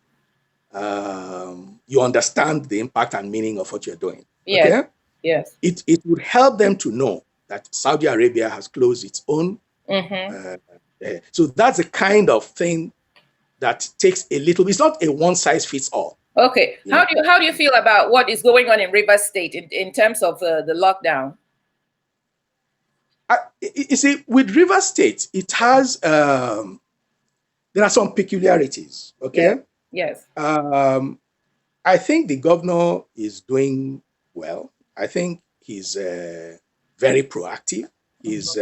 you understand the impact and meaning of what you're doing. Okay? Yes. It would help them to know that Saudi Arabia has closed its own. So that's the kind of thing that takes a little. It's not a one size fits all. Okay. How do you feel about what is going on in Rivers State in terms of the lockdown? You see, with Rivers State, it has there are some peculiarities. Okay. Yes. I think the governor is doing well. I think he's very proactive. He's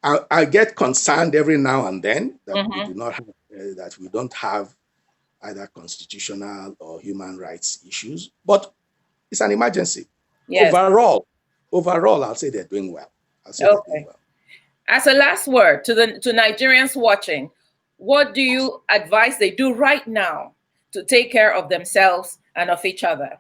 I get concerned every now and then that we do not have that we don't have either constitutional or human rights issues, but it's an emergency. Yes. Overall, I'll say they're doing well. They're doing well. As a last word to Nigerians watching, what do you advise they do right now to take care of themselves and of each other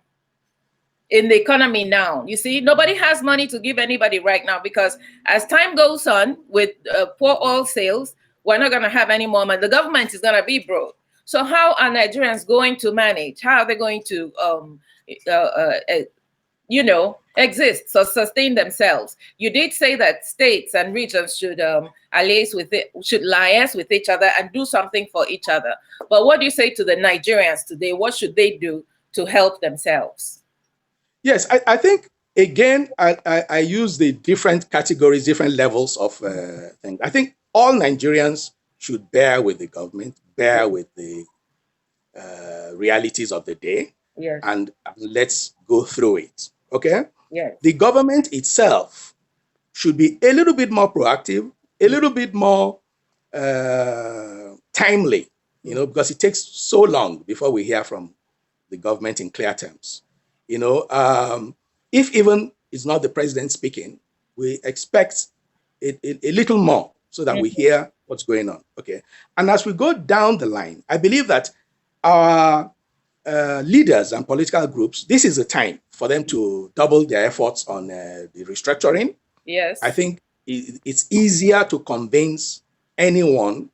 in the economy now? You see, nobody has money to give anybody right now, because as time goes on with poor oil sales, we're not going to have any more money. The government is going to be broke. So how are Nigerians going to manage? How are they going to, exist, so sustain themselves? You did say that states and regions should liaise with each other and do something for each other. But what do you say to the Nigerians today? What should they do to help themselves? Yes, I think, again, I use the different categories, different levels of things. I think all Nigerians should bear with the government, bear with the realities of the day, and let's go through it. Okay? Yes. The government itself should be a little bit more proactive, a little bit more timely, because it takes so long before we hear from the government in clear terms. If even it's not the president speaking, we expect a little more so that we hear what's going on. Okay. And as we go down the line, I believe that our leaders and political groups, this is a time for them to double their efforts on the restructuring. Yes. I think it's easier to convince anyone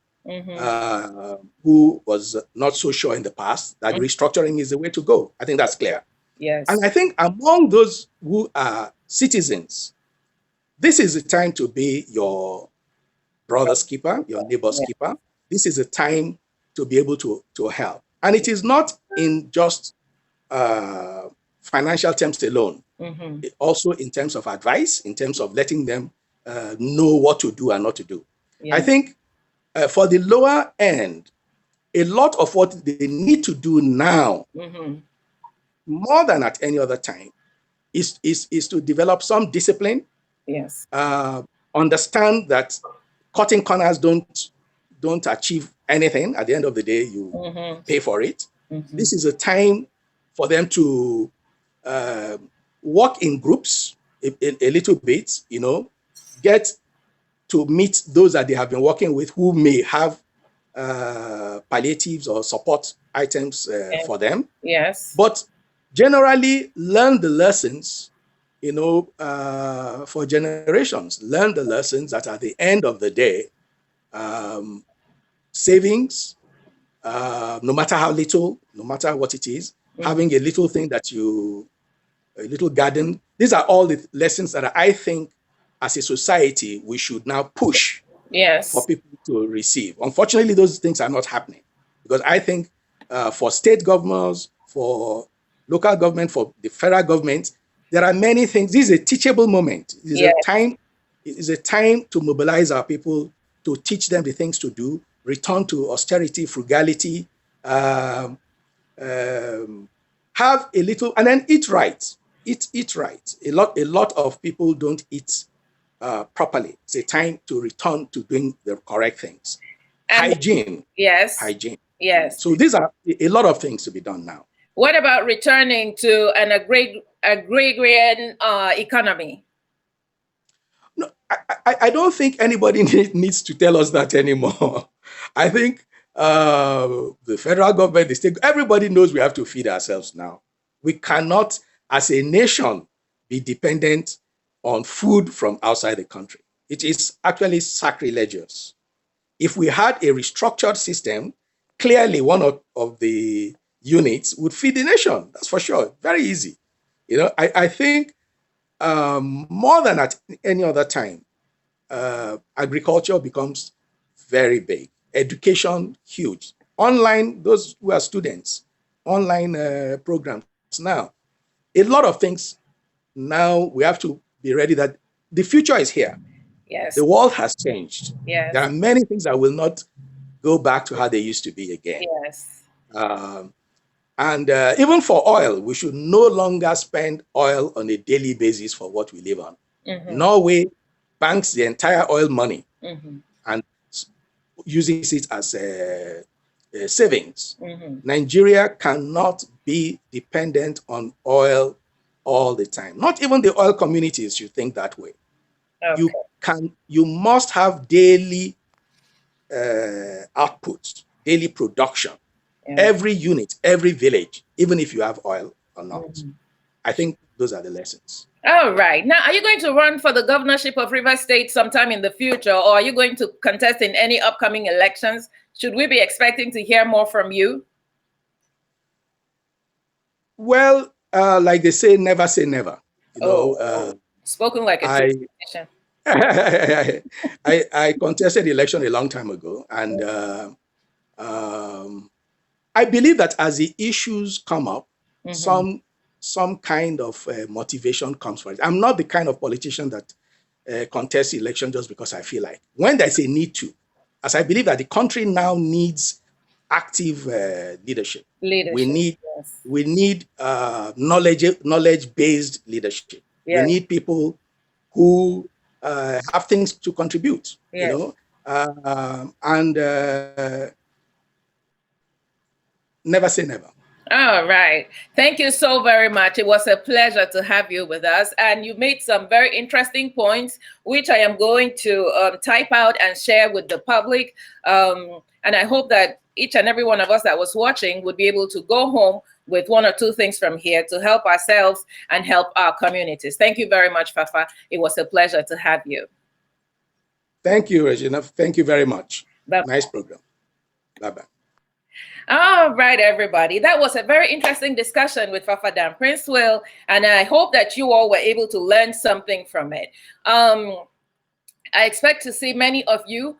who was not so sure in the past that restructuring is the way to go. I think that's clear. Yes. And I think among those who are citizens, this is the time to be your brother's keeper, your neighbor's keeper. This is a time to be able to help. And it is not in just financial terms alone, also in terms of advice, in terms of letting them know what to do and not to do. I think for the lower end, a lot of what they need to do now, more than at any other time, is to develop some discipline. Yes. Understand that cutting corners don't achieve anything. At the end of the day, you pay for it. This is a time for them to work in groups a little bit, get to meet those that they have been working with who may have palliatives or support items for them. Yes. But generally learn the lessons, for generations. Learn the lessons that at the end of the day, savings, no matter how little, no matter what it is, having a little thing a little garden. These are all the lessons that I think as a society we should now push for people to receive. Unfortunately, those things are not happening because I think for state governors, for local government, for the federal government, there are many things. This is a teachable moment. It is a time to mobilize our people, to teach them the things to do, return to austerity, frugality, have a little, and then eat right. Eat right. A lot of people don't eat properly. It's a time to return to doing the correct things. And hygiene. Yes. Hygiene. Yes. So these are a lot of things to be done now. What about returning to an agrarian economy? No, I don't think anybody needs to tell us that anymore. I think the federal government, the state, everybody knows we have to feed ourselves now. We cannot, as a nation, be dependent on food from outside the country. It is actually sacrilegious. If we had a restructured system, clearly one of the units would feed the nation. That's for sure. Very easy. I think more than at any other time, agriculture becomes very big. Education, huge. Online, those who are students, online programs now. A lot of things now we have to be ready that the future is here. Yes. The world has changed. Yes. There are many things that will not go back to how they used to be again. Yes. And even for oil, we should no longer spend oil on a daily basis for what we live on. Norway banks the entire oil money and uses it as savings. Nigeria cannot be dependent on oil all the time. Not even the oil communities should think that way. Okay. You must have daily output, daily production. Every unit, every village, even if you have oil or not. I think those are the lessons. All right. Now, are you going to run for the governorship of Rivers State sometime in the future, or are you going to contest in any upcoming elections? Should we be expecting to hear more from you? Well, like they say, never say never. Spoken like a politician. I contested the election a long time ago, and I believe that as the issues come up, some kind of motivation comes for it. I'm not the kind of politician that contests the election just because I feel like. When there's a need to, as I believe that the country now needs active leadership. We need knowledge-based leadership. Yes. We need people who have things to contribute. Yes. Never say never. All right. Thank you so very much. It was a pleasure to have you with us. And you made some very interesting points, which I am going to type out and share with the public. And I hope that each and every one of us that was watching would be able to go home with one or two things from here to help ourselves and help our communities. Thank you very much, Fafa. It was a pleasure to have you. Thank you, Regina. Thank you very much. Bye-bye. Nice program. Bye-bye. All right, everybody. That was a very interesting discussion with Fafa Dan Prince Will, and I hope that you all were able to learn something from it. I expect to see many of you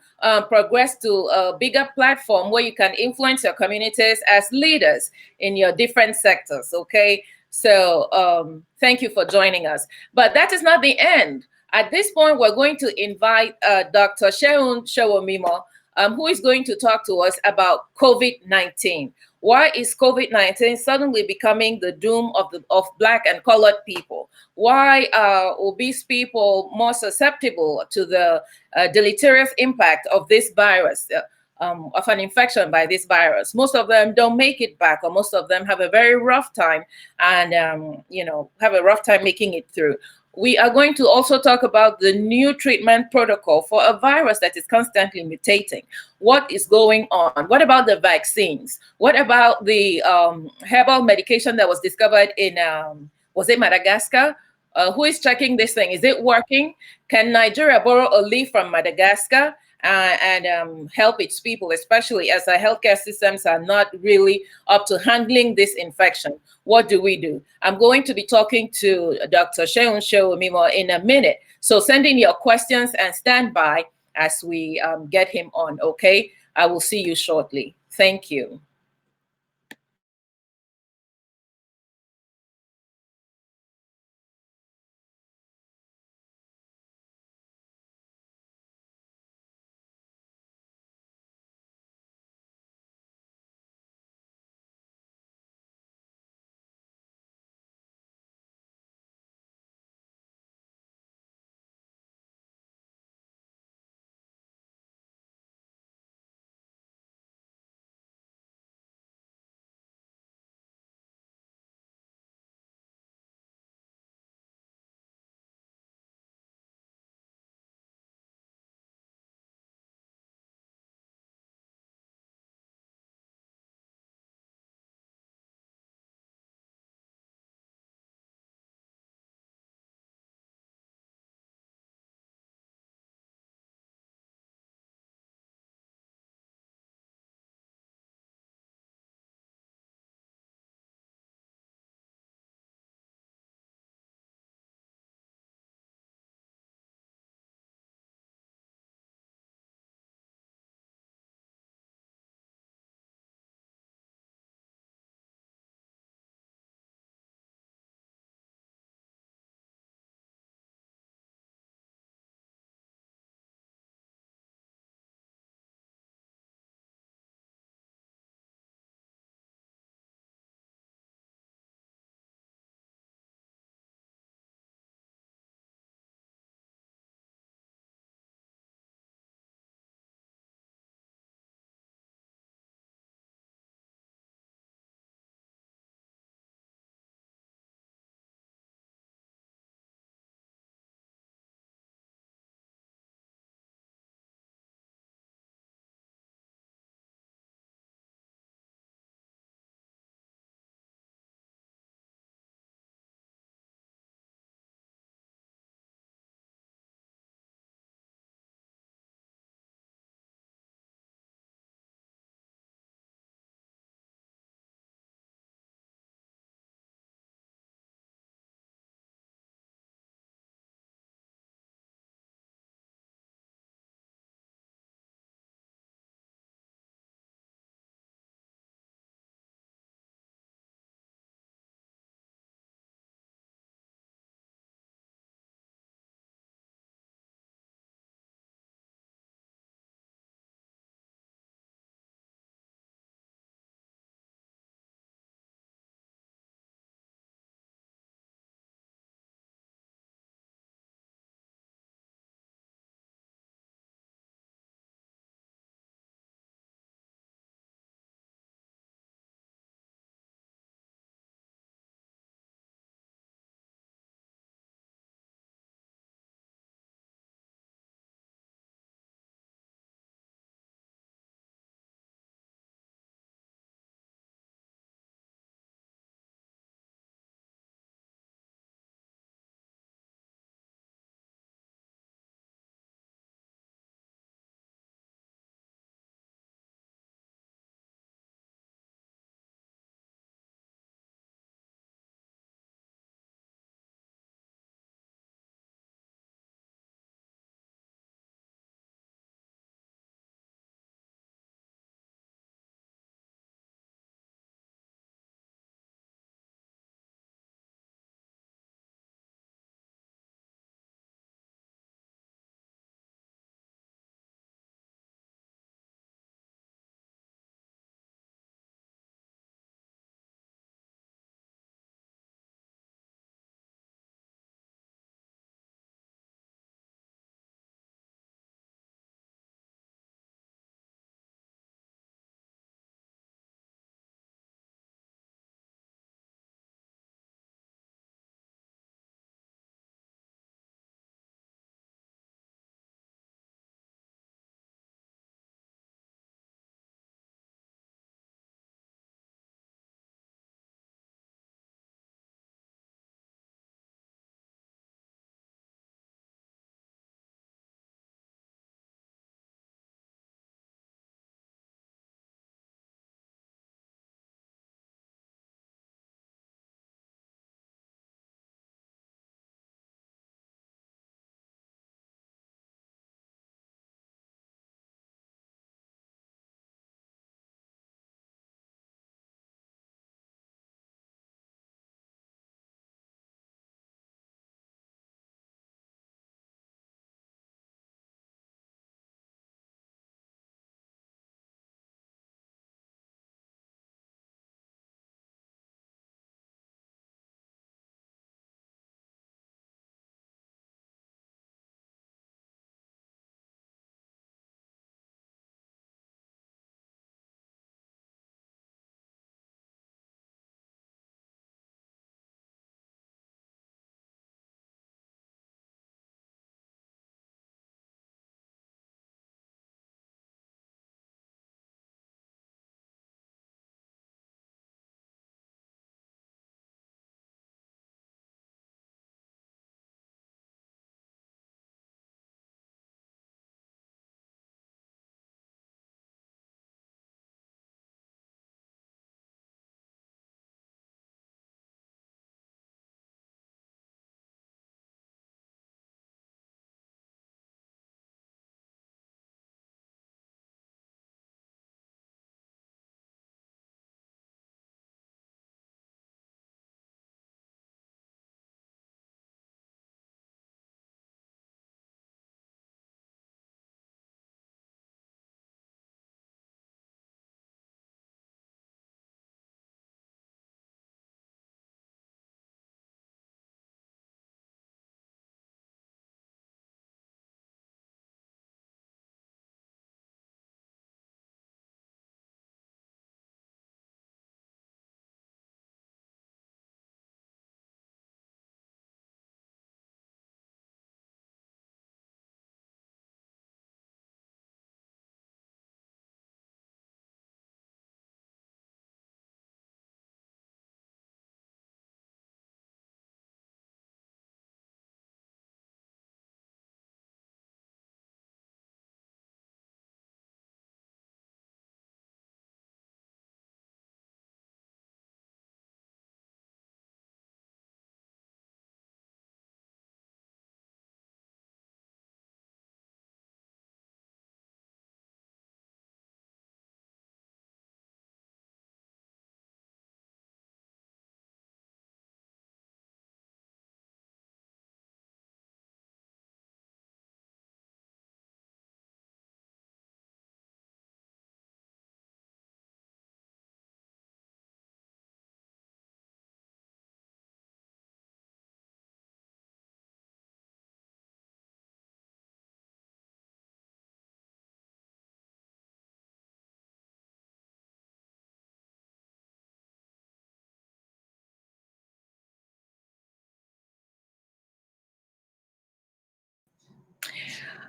progress to a bigger platform where you can influence your communities as leaders in your different sectors. Okay. So thank you for joining us. But that is not the end. At this point, we're going to invite Dr. Sheun Showomimo, who is going to talk to us about COVID-19. Why is COVID-19 suddenly becoming the doom of Black and colored people? Why are obese people more susceptible to the deleterious impact of this virus, of an infection by this virus? Most of them don't make it back, or most of them have a very rough time and, have a rough time making it through. We are going to also talk about the new treatment protocol for a virus that is constantly mutating. What is going on? What about the vaccines? What about the herbal medication that was discovered in, was it Madagascar? Who is checking this thing? Is it working? Can Nigeria borrow a leaf from Madagascar and help its people, especially as our healthcare systems are not really up to handling this infection? What do we do? I'm going to be talking to Dr. Sheun Showomimo in a minute. So send in your questions and stand by as we get him on, okay? I will see you shortly. Thank you.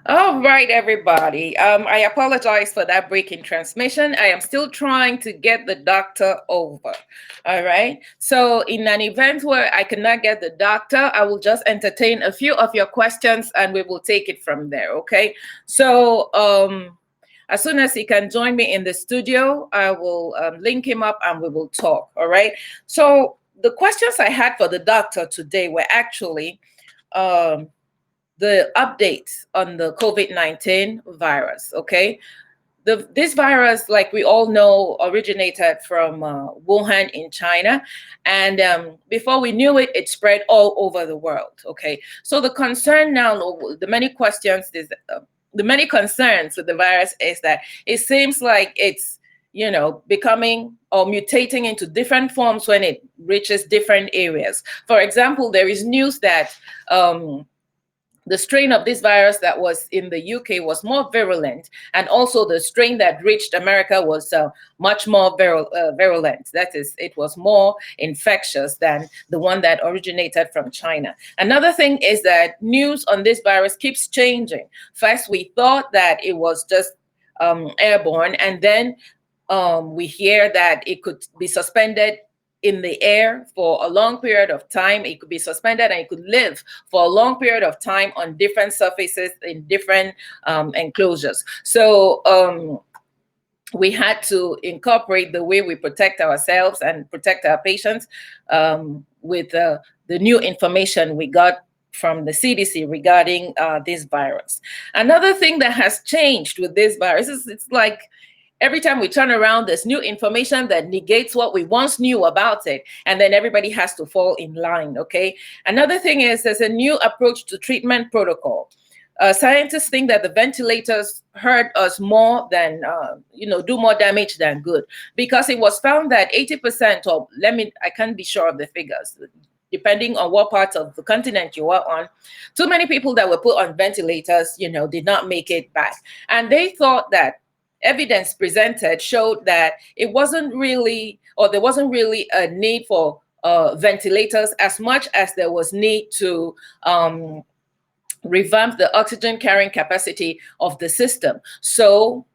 All right, everybody. I apologize for that break in transmission. I am still trying to get the doctor over. All right. So, in an event where I cannot get the doctor, I will just entertain a few of your questions and we will take it from there. Okay. So, as soon as he can join me in the studio, I will link him up and we will talk. All right. So, the questions I had for the doctor today were actually. The updates on the COVID-19 virus, okay? This virus, like we all know, originated from Wuhan in China. And before we knew it, it spread all over the world, okay? So the concern now, the many questions, the many concerns with the virus is that it seems like it's, becoming or mutating into different forms when it reaches different areas. For example, there is news that the strain of this virus that was in the UK was more virulent, and also the strain that reached America was much more virulent. That is, it was more infectious than the one that originated from China. Another thing is that news on this virus keeps changing. First, we thought that it was just airborne, and then we hear that it could be suspended in the air for a long period of time. It could be suspended and it could live for a long period of time on different surfaces in different enclosures. So we had to incorporate the way we protect ourselves and protect our patients with the new information we got from the CDC regarding this virus. Another thing that has changed with this virus is it's like every time we turn around, there's new information that negates what we once knew about it. And then everybody has to fall in line, okay? Another thing is there's a new approach to treatment protocol. Scientists think that the ventilators hurt us more than, do more damage than good, because it was found that 80%, or I can't be sure of the figures, depending on what part of the continent you are on, too many people that were put on ventilators, did not make it back. And they thought that evidence presented showed that it wasn't really, or there wasn't really a need for ventilators as much as there was need to revamp the oxygen carrying capacity of the system. So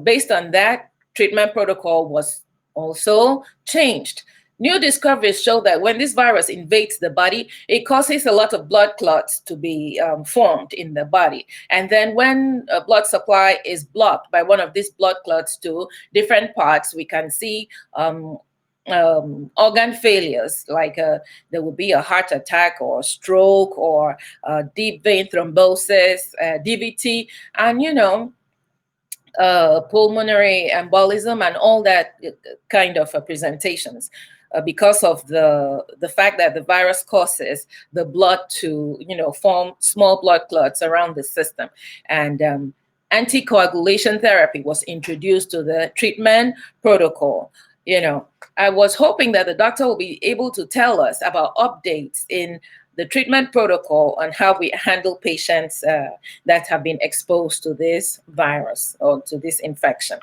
based on that, treatment protocol was also changed. New discoveries show that when this virus invades the body, it causes a lot of blood clots to be formed in the body. And then when a blood supply is blocked by one of these blood clots to different parts, we can see organ failures, like there will be a heart attack or stroke or deep vein thrombosis, DVT, and pulmonary embolism and all that kind of presentations. Because of the fact that the virus causes the blood to, form small blood clots around the system. And anticoagulation therapy was introduced to the treatment protocol. I was hoping that the doctor will be able to tell us about updates in the treatment protocol on how we handle patients that have been exposed to this virus or to this infection.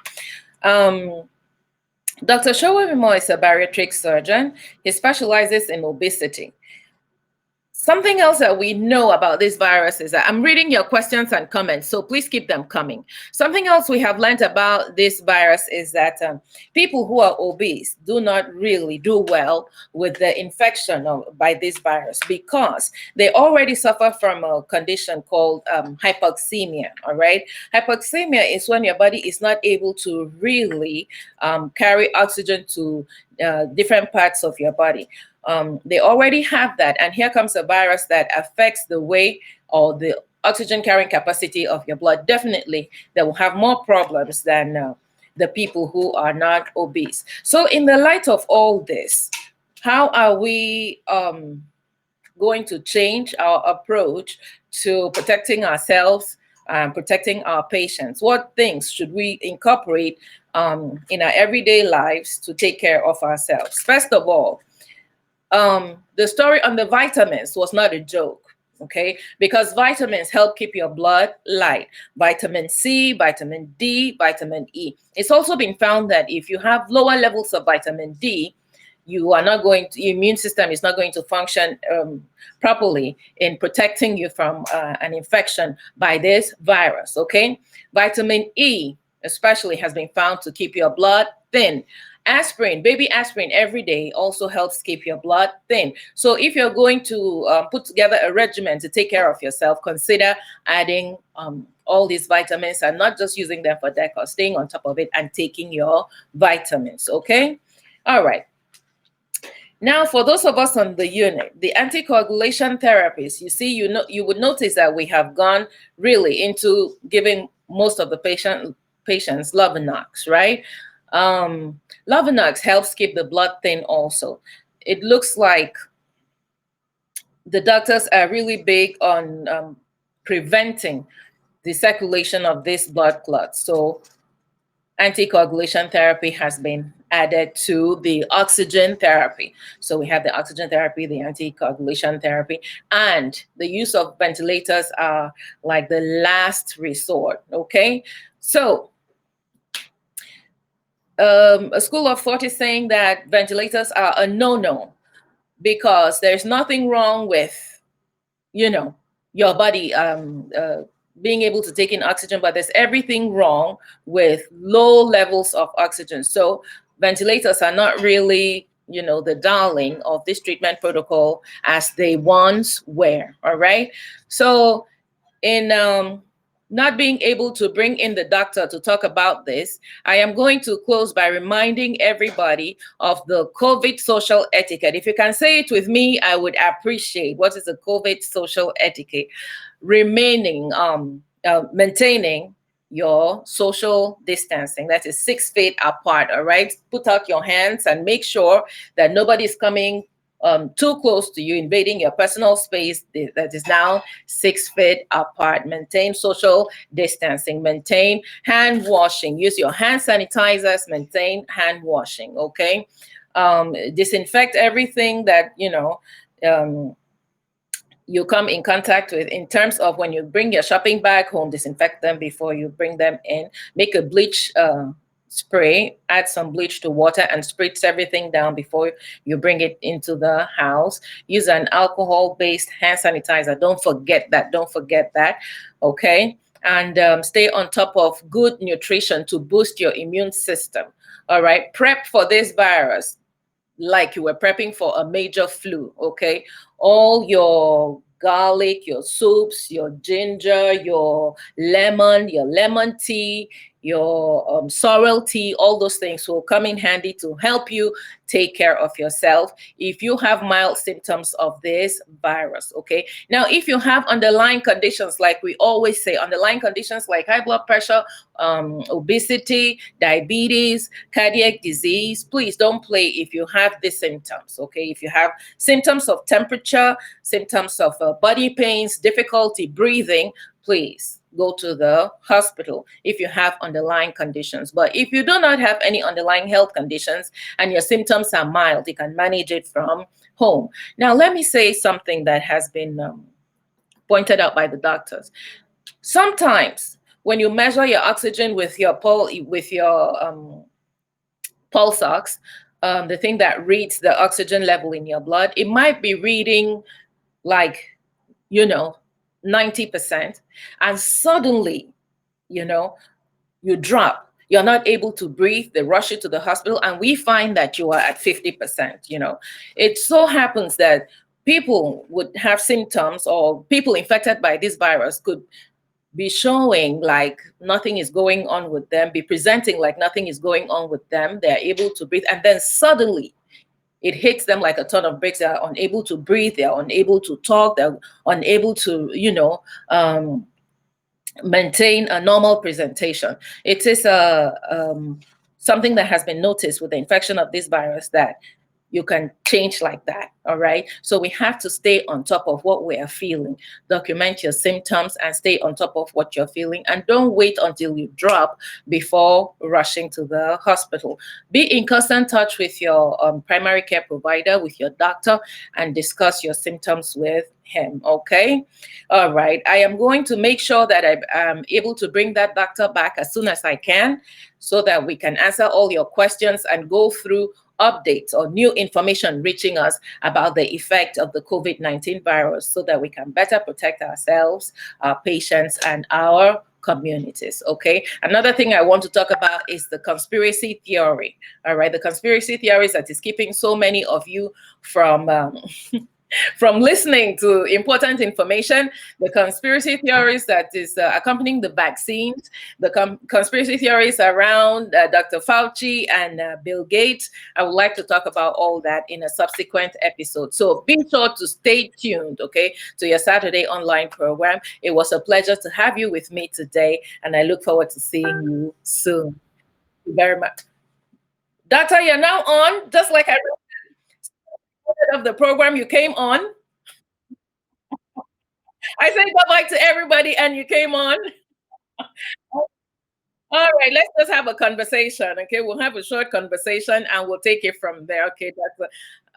Dr. Showemimo is a bariatric surgeon. He specializes in obesity. Something else that we know about this virus is that I'm reading your questions and comments, so please keep them coming. Something else we have learned about this virus is that people who are obese do not really do well with the infection by this virus, because they already suffer from a condition called hypoxemia, all right? Hypoxemia is when your body is not able to really carry oxygen to different parts of your body. They already have that, and here comes a virus that affects the way or the oxygen carrying capacity of your blood. Definitely, they will have more problems than the people who are not obese. So in the light of all this, how are we going to change our approach to protecting ourselves and protecting our patients? What things should we incorporate in our everyday lives to take care of ourselves? First of all, the story on the vitamins was not a joke, okay? Because vitamins help keep your blood light. Vitamin C, vitamin D, vitamin E. It's also been found that if you have lower levels of vitamin D, you are not going to, your immune system is not going to function properly in protecting you from an infection by this virus, okay? Vitamin E especially has been found to keep your blood thin. Aspirin, baby aspirin every day also helps keep your blood thin. So if you're going to put together a regimen to take care of yourself, consider adding all these vitamins and not just using them for decor, staying on top of it and taking your vitamins, okay? All right. Now, for those of us on the unit, the anticoagulation therapies, you see, you would notice that we have gone really into giving most of the patients Lovenox, right? Lovenox helps keep the blood thin also. It looks like the doctors are really big on preventing the circulation of this blood clot. So anticoagulation therapy has been added to the oxygen therapy. So we have the oxygen therapy, the anticoagulation therapy, and the use of ventilators are like the last resort, okay? So a school of thought is saying that ventilators are a no-no because there's nothing wrong with, you know, your body being able to take in oxygen, but there's everything wrong with low levels of oxygen. So ventilators are not really, you know, the darling of this treatment protocol as they once were, all right? So in not being able to bring in the doctor to talk about this, I am going to close by reminding everybody of the COVID social etiquette. If you can say it with me, I would appreciate. What is the COVID social etiquette? Maintaining your social distancing. That is 6 feet apart, all right? Put out your hands and make sure that nobody's coming too close to you, invading your personal space that is now 6 feet apart. Maintain social distancing, maintain hand washing, use your hand sanitizers, maintain hand washing, okay? Disinfect everything that, you know, you come in contact with. In terms of when you bring your shopping bag home, disinfect them before you bring them in. Make a bleach spray, add some bleach to water and spritz everything down before you bring it into the house. Use an alcohol-based hand sanitizer. Don't forget that, okay? And stay on top of good nutrition to boost your immune system, all right? Prep for this virus like you were prepping for a major flu, okay? All your garlic, your soups, your ginger, your lemon tea, your sorrel tea, all those things will come in handy to help you take care of yourself if you have mild symptoms of this virus, okay? Now, if you have underlying conditions, like we always say, underlying conditions like high blood pressure, obesity, diabetes, cardiac disease, please don't play if you have these symptoms, okay? If you have symptoms of temperature, symptoms of body pains, difficulty breathing, please go to the hospital if you have underlying conditions. But if you do not have any underlying health conditions and your symptoms are mild, you can manage it from home. Now, let me say something that has been pointed out by the doctors. Sometimes when you measure your oxygen with your pulse ox, the thing that reads the oxygen level in your blood, it might be reading like, you know, 90%, and suddenly, you know, you drop, you're not able to breathe, they rush you to the hospital, and we find that you are at 50%, you know. It so happens that people would have symptoms, or people infected by this virus could be showing like nothing is going on with them, be presenting like nothing is going on with them, they're able to breathe, and then suddenly it hits them like a ton of bricks. They're unable to breathe, they're unable to talk, they're unable to, you know, maintain a normal presentation. It is something that has been noticed with the infection of this virus, that you can change like that, all right? So we have to stay on top of what we are feeling. Document your symptoms and stay on top of what you're feeling, and don't wait until you drop before rushing to the hospital. Be in constant touch with your primary care provider, with your doctor, and discuss your symptoms with him. Okay. All right. I am going to make sure that I'm able to bring that doctor back as soon as I can so that we can answer all your questions and go through updates or new information reaching us about the effect of the COVID-19 virus so that we can better protect ourselves, our patients, and our communities. Okay. Another thing I want to talk about is the conspiracy theory. All right. The conspiracy theories that is keeping so many of you from from listening to important information, the conspiracy theories that is accompanying the vaccines, the conspiracy theories around Dr. Fauci and Bill Gates. I would like to talk about all that in a subsequent episode. So be sure to stay tuned, okay, to your Saturday online program. It was a pleasure to have you with me today, and I look forward to seeing you soon. Thank you very much. Doctor, you're now on, just like I of the program you came on. I said bye-bye to everybody and you came on. All right, let's just have a conversation. Okay, we'll have a short conversation and we'll take it from there. Okay, Dr.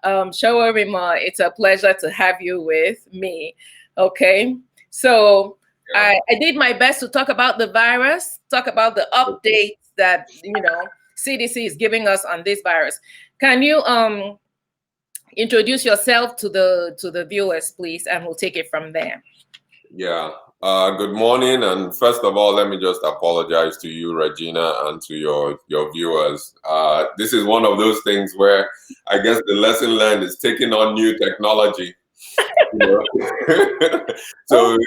Shawarima, it's a pleasure to have you with me. Okay, so I did my best to talk about the virus, talk about the updates that CDC is giving us on this virus. Can you introduce yourself to the viewers, please, and we'll take it from there. Yeah. Good morning, and first of all, let me just apologize to you, Regina, and to your viewers. This is one of those things where I guess the lesson learned is taking on new technology. So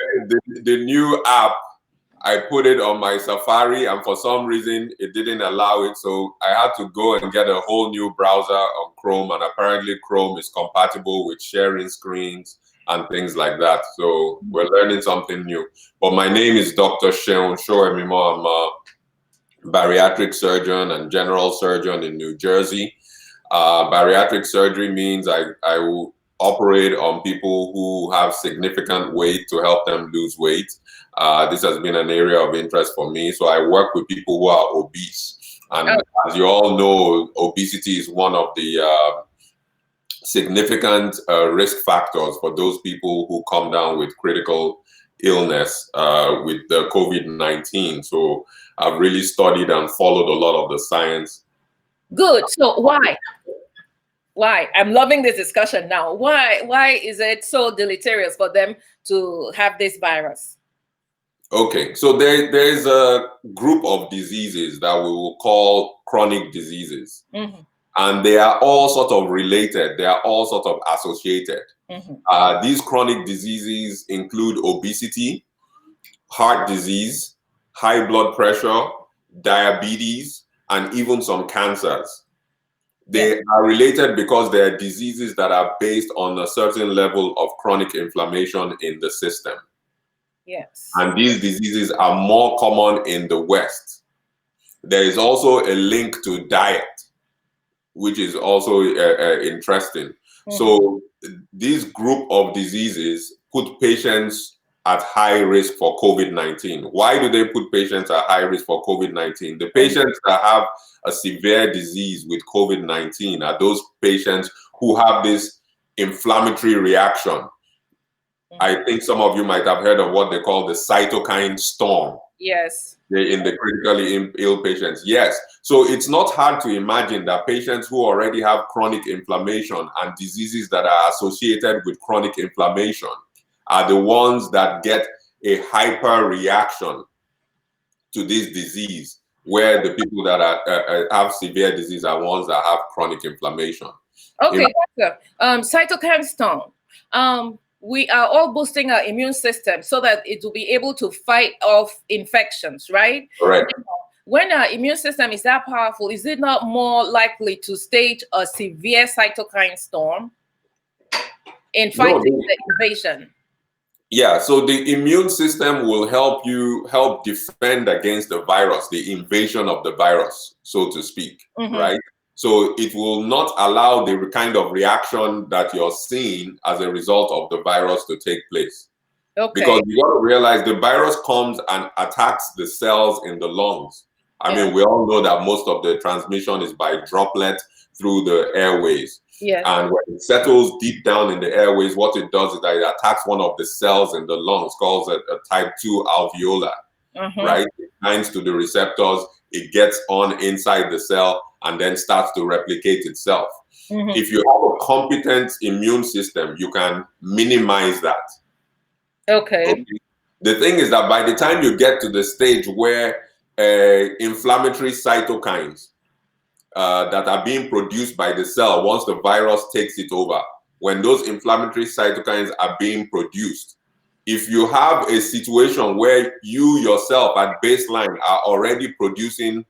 the new app, I put it on my Safari, and for some reason it didn't allow it, so I had to go and get a whole new browser on Chrome, and apparently Chrome is compatible with sharing screens and things like that. So we're learning something new. But my name is Dr. Sheon Shoemimo. I'm a bariatric surgeon and general surgeon in New Jersey. Bariatric surgery means I will operate on people who have significant weight to help them lose weight. This has been an area of interest for me. So I work with people who are obese. And as you all know, obesity is one of the significant risk factors for those people who come down with critical illness with the COVID-19. So I've really studied and followed a lot of the science. Good. So why? I'm loving this discussion now. Why is it so deleterious for them to have this virus? Okay, so there is a group of diseases that we will call chronic diseases. Mm-hmm. And they are all sort of related. They are all sort of associated. Mm-hmm. These chronic diseases include obesity, heart disease, high blood pressure, diabetes, and even some cancers. They are related because they are diseases that are based on a certain level of chronic inflammation in the system. Yes. And these diseases are more common in the West. There is also a link to diet, which is also interesting. Mm-hmm. So this group of diseases put patients at high risk for COVID-19. Why do they put patients at high risk for COVID-19? The patients that have a severe disease with COVID-19 are those patients who have this inflammatory reaction. Mm-hmm. I think some of you might have heard of what they call the cytokine storm. Yes. In the critically ill patients. Yes. So it's not hard to imagine that patients who already have chronic inflammation and diseases that are associated with chronic inflammation are the ones that get a hyper reaction to this disease, where the people that have severe disease are ones that have chronic inflammation. Okay, doctor. Cytokine storm. We are all boosting our immune system so that it will be able to fight off infections, right? Correct. When our immune system is that powerful, is it not more likely to stage a severe cytokine storm in fighting the invasion? Yeah, so the immune system will help defend against the virus, the invasion of the virus, so to speak, mm-hmm. right? So it will not allow the kind of reaction that you're seeing as a result of the virus to take place. Okay. Because you got to realize the virus comes and attacks the cells in the lungs. I mean, we all know that most of the transmission is by droplet through the airways. Yes. And when it settles deep down in the airways, what it does is that it attacks one of the cells in the lungs called a type 2 alveolar, right? It binds to the receptors, it gets on inside the cell, and then starts to replicate itself. If you have a competent immune system, you can minimize that. Okay. The thing is that by the time you get to the stage where inflammatory cytokines that are being produced by the cell once the virus takes it over, when those inflammatory cytokines are being produced, if you have a situation where you yourself at baseline are already producing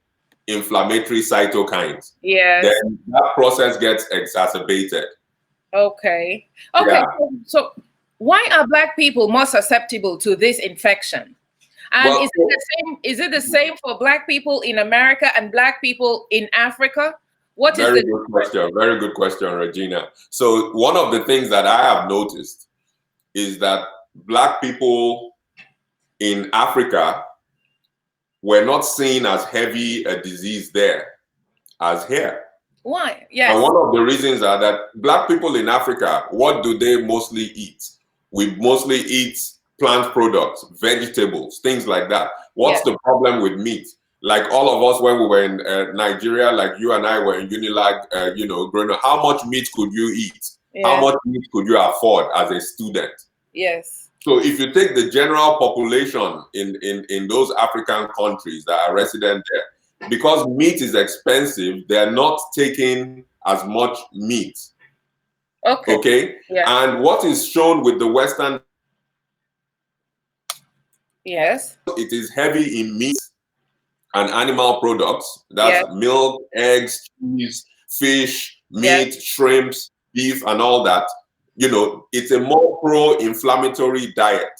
inflammatory cytokines, then that process gets exacerbated. Okay. Yeah. So why are Black people more susceptible to this infection? And Well, is it the same for Black people in America and Black people in Africa? Very good question, Regina. So one of the things that I have noticed is that Black people in Africa were not seen as heavy a disease there as here. Why? Yes. And one of the reasons are that Black people in Africa, what do they mostly eat? We mostly eat plant products, vegetables, things like that. What's the problem with meat? Like all of us when we were in Nigeria, like you and I were in Unilag, growing up, how much meat could you eat? How much meat could you afford as a student? Yes. So if you take the general population in those African countries that are resident there, because meat is expensive, they're not taking as much meat. Okay? Yeah. And what is shown with the Western, it is heavy in meat and animal products. That's milk, eggs, cheese, fish, meat, shrimps, beef, and all that. You know, it's a more pro-inflammatory diet.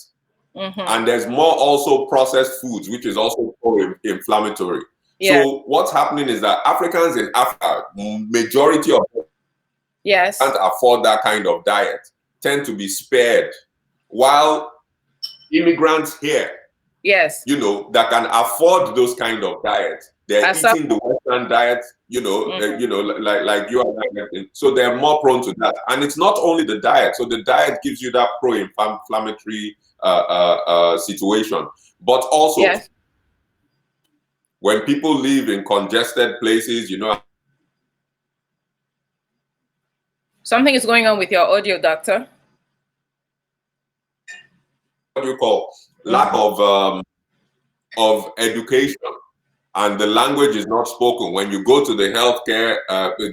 And there's more also processed foods, which is also pro-inflammatory. So what's happening is that Africans in Africa, majority of them can't afford that kind of diet, tend to be spared, while immigrants here, that can afford those kind of diets, they're eating the Western diet, like you are, so they're more prone to that. And it's not only the diet. So the diet gives you that pro-inflammatory situation, but also when people live in congested places, something is going on with your audio, doctor. What do you call lack of education, and the language is not spoken. When you go to the healthcare,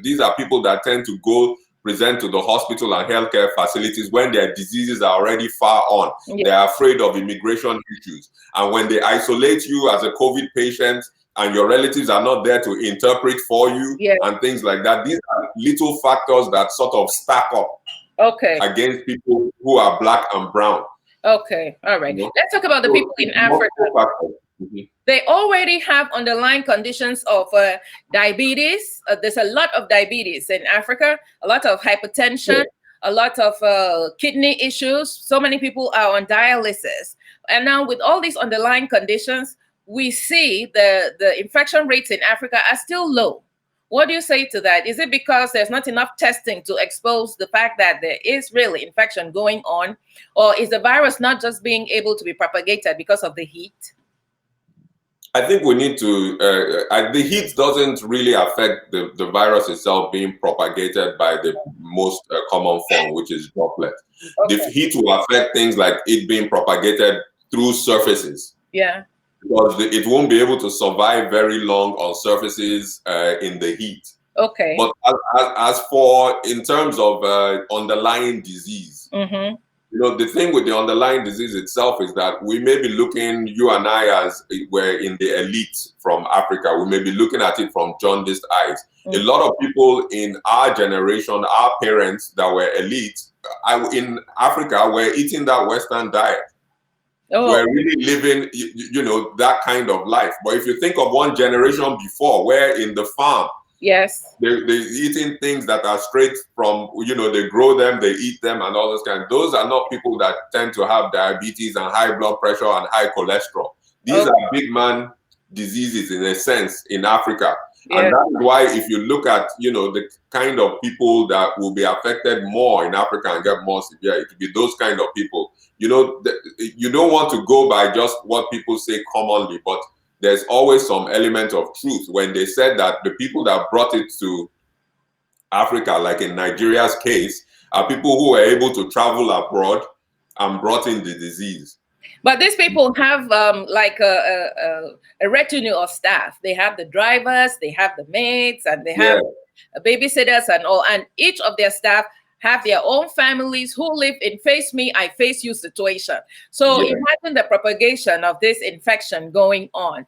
these are people that tend to go present to the hospital and healthcare facilities when their diseases are already far on. They're afraid of immigration issues. And when they isolate you as a COVID patient and your relatives are not there to interpret for you and things like that, these are little factors that sort of stack up against people who are Black and brown. Okay, all right. Let's talk about the people in Africa. They already have underlying conditions of diabetes. There's a lot of diabetes in Africa, a lot of hypertension, a lot of kidney issues. So many people are on dialysis. And now with all these underlying conditions, we see the infection rates in Africa are still low. What do you say to that? Is it because there's not enough testing to expose the fact that there is really infection going on? Or is the virus not just being able to be propagated because of the heat? I think we need to, the heat doesn't really affect the virus itself being propagated by the most common form, which is droplet. The heat will affect things like it being propagated through surfaces. Because it won't be able to survive very long on surfaces in the heat. But as for in terms of underlying disease, the thing with the underlying disease itself is that we may be looking, you and I, as we're in the elite from Africa, we may be looking at it from jaundiced eyes. A lot of people in our generation, our parents that were elite in Africa, were eating that Western diet. We're really living, that kind of life. But if you think of one generation before, where in the farm, they're eating things that are straight from, they grow them, they eat them, and all those kind. Those are not people that tend to have diabetes and high blood pressure and high cholesterol. These are big man diseases in a sense in Africa. Yeah. And that's why if you look at, the kind of people that will be affected more in Africa and get more severe, it will be those kind of people. You don't want to go by just what people say commonly, but there's always some element of truth when they said that the people that brought it to Africa, like in Nigeria's case, are people who were able to travel abroad and brought in the disease. But these people have like a retinue of staff. They have the drivers, they have the maids, and they have babysitters and all. And each of their staff have their own families who live in face me, I face you situation. So imagine the propagation of this infection going on,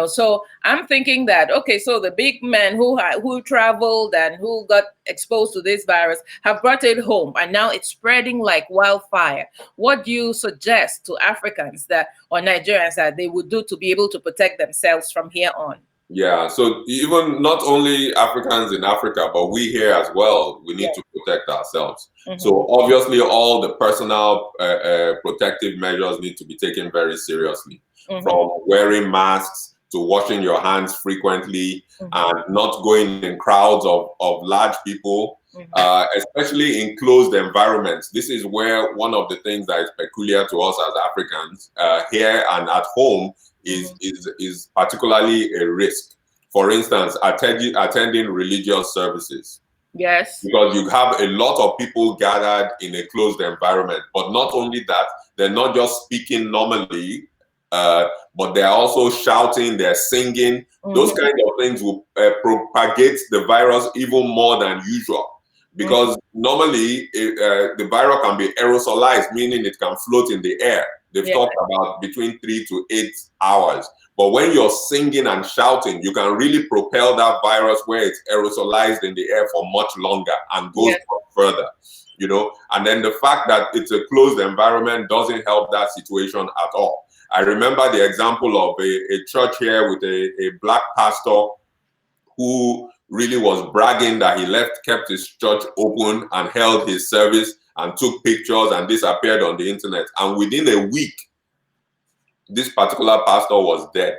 So I'm thinking that, okay, so the big men who traveled and who got exposed to this virus have brought it home, and now it's spreading like wildfire. What do you suggest to Africans or Nigerians that they would do to be able to protect themselves from here on? Yeah, so even not only Africans in Africa, but we here as well, we need to protect ourselves. So obviously all the personal protective measures need to be taken very seriously, from wearing masks to washing your hands frequently and not going in crowds of large people, especially in closed environments. This is where one of the things that is peculiar to us as Africans here and at home is particularly a risk. For instance, attending religious services. Yes. Because you have a lot of people gathered in a closed environment. But not only that, they're not just speaking normally, but they're also shouting, they're singing. Those kind of things will propagate the virus even more than usual. Because normally the virus can be aerosolized, meaning it can float in the air. They've talked about between 3 to 8 hours. But when you're singing and shouting, you can really propel that virus where it's aerosolized in the air for much longer and goes further, And then the fact that it's a closed environment doesn't help that situation at all. I remember the example of a church here with a black pastor who really was bragging that he kept his church open and held his service and took pictures and disappeared on the internet. And within a week, this particular pastor was dead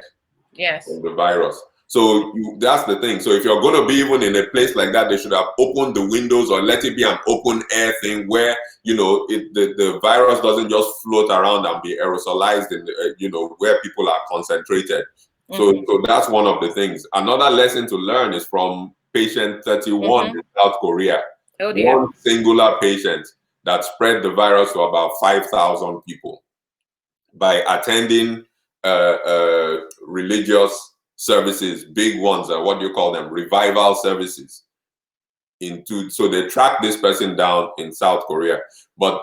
from the virus. So that's the thing. So if you're going to be even in a place like that, they should have opened the windows or let it be an open air thing where, the virus doesn't just float around and be aerosolized in, where people are concentrated. So that's one of the things. Another lesson to learn is from patient 31 in South Korea. Oh, dear. One singular patient that spread the virus to about 5,000 people by attending religious services, big ones, what do you call them? Revival services. So they tracked this person down in South Korea. But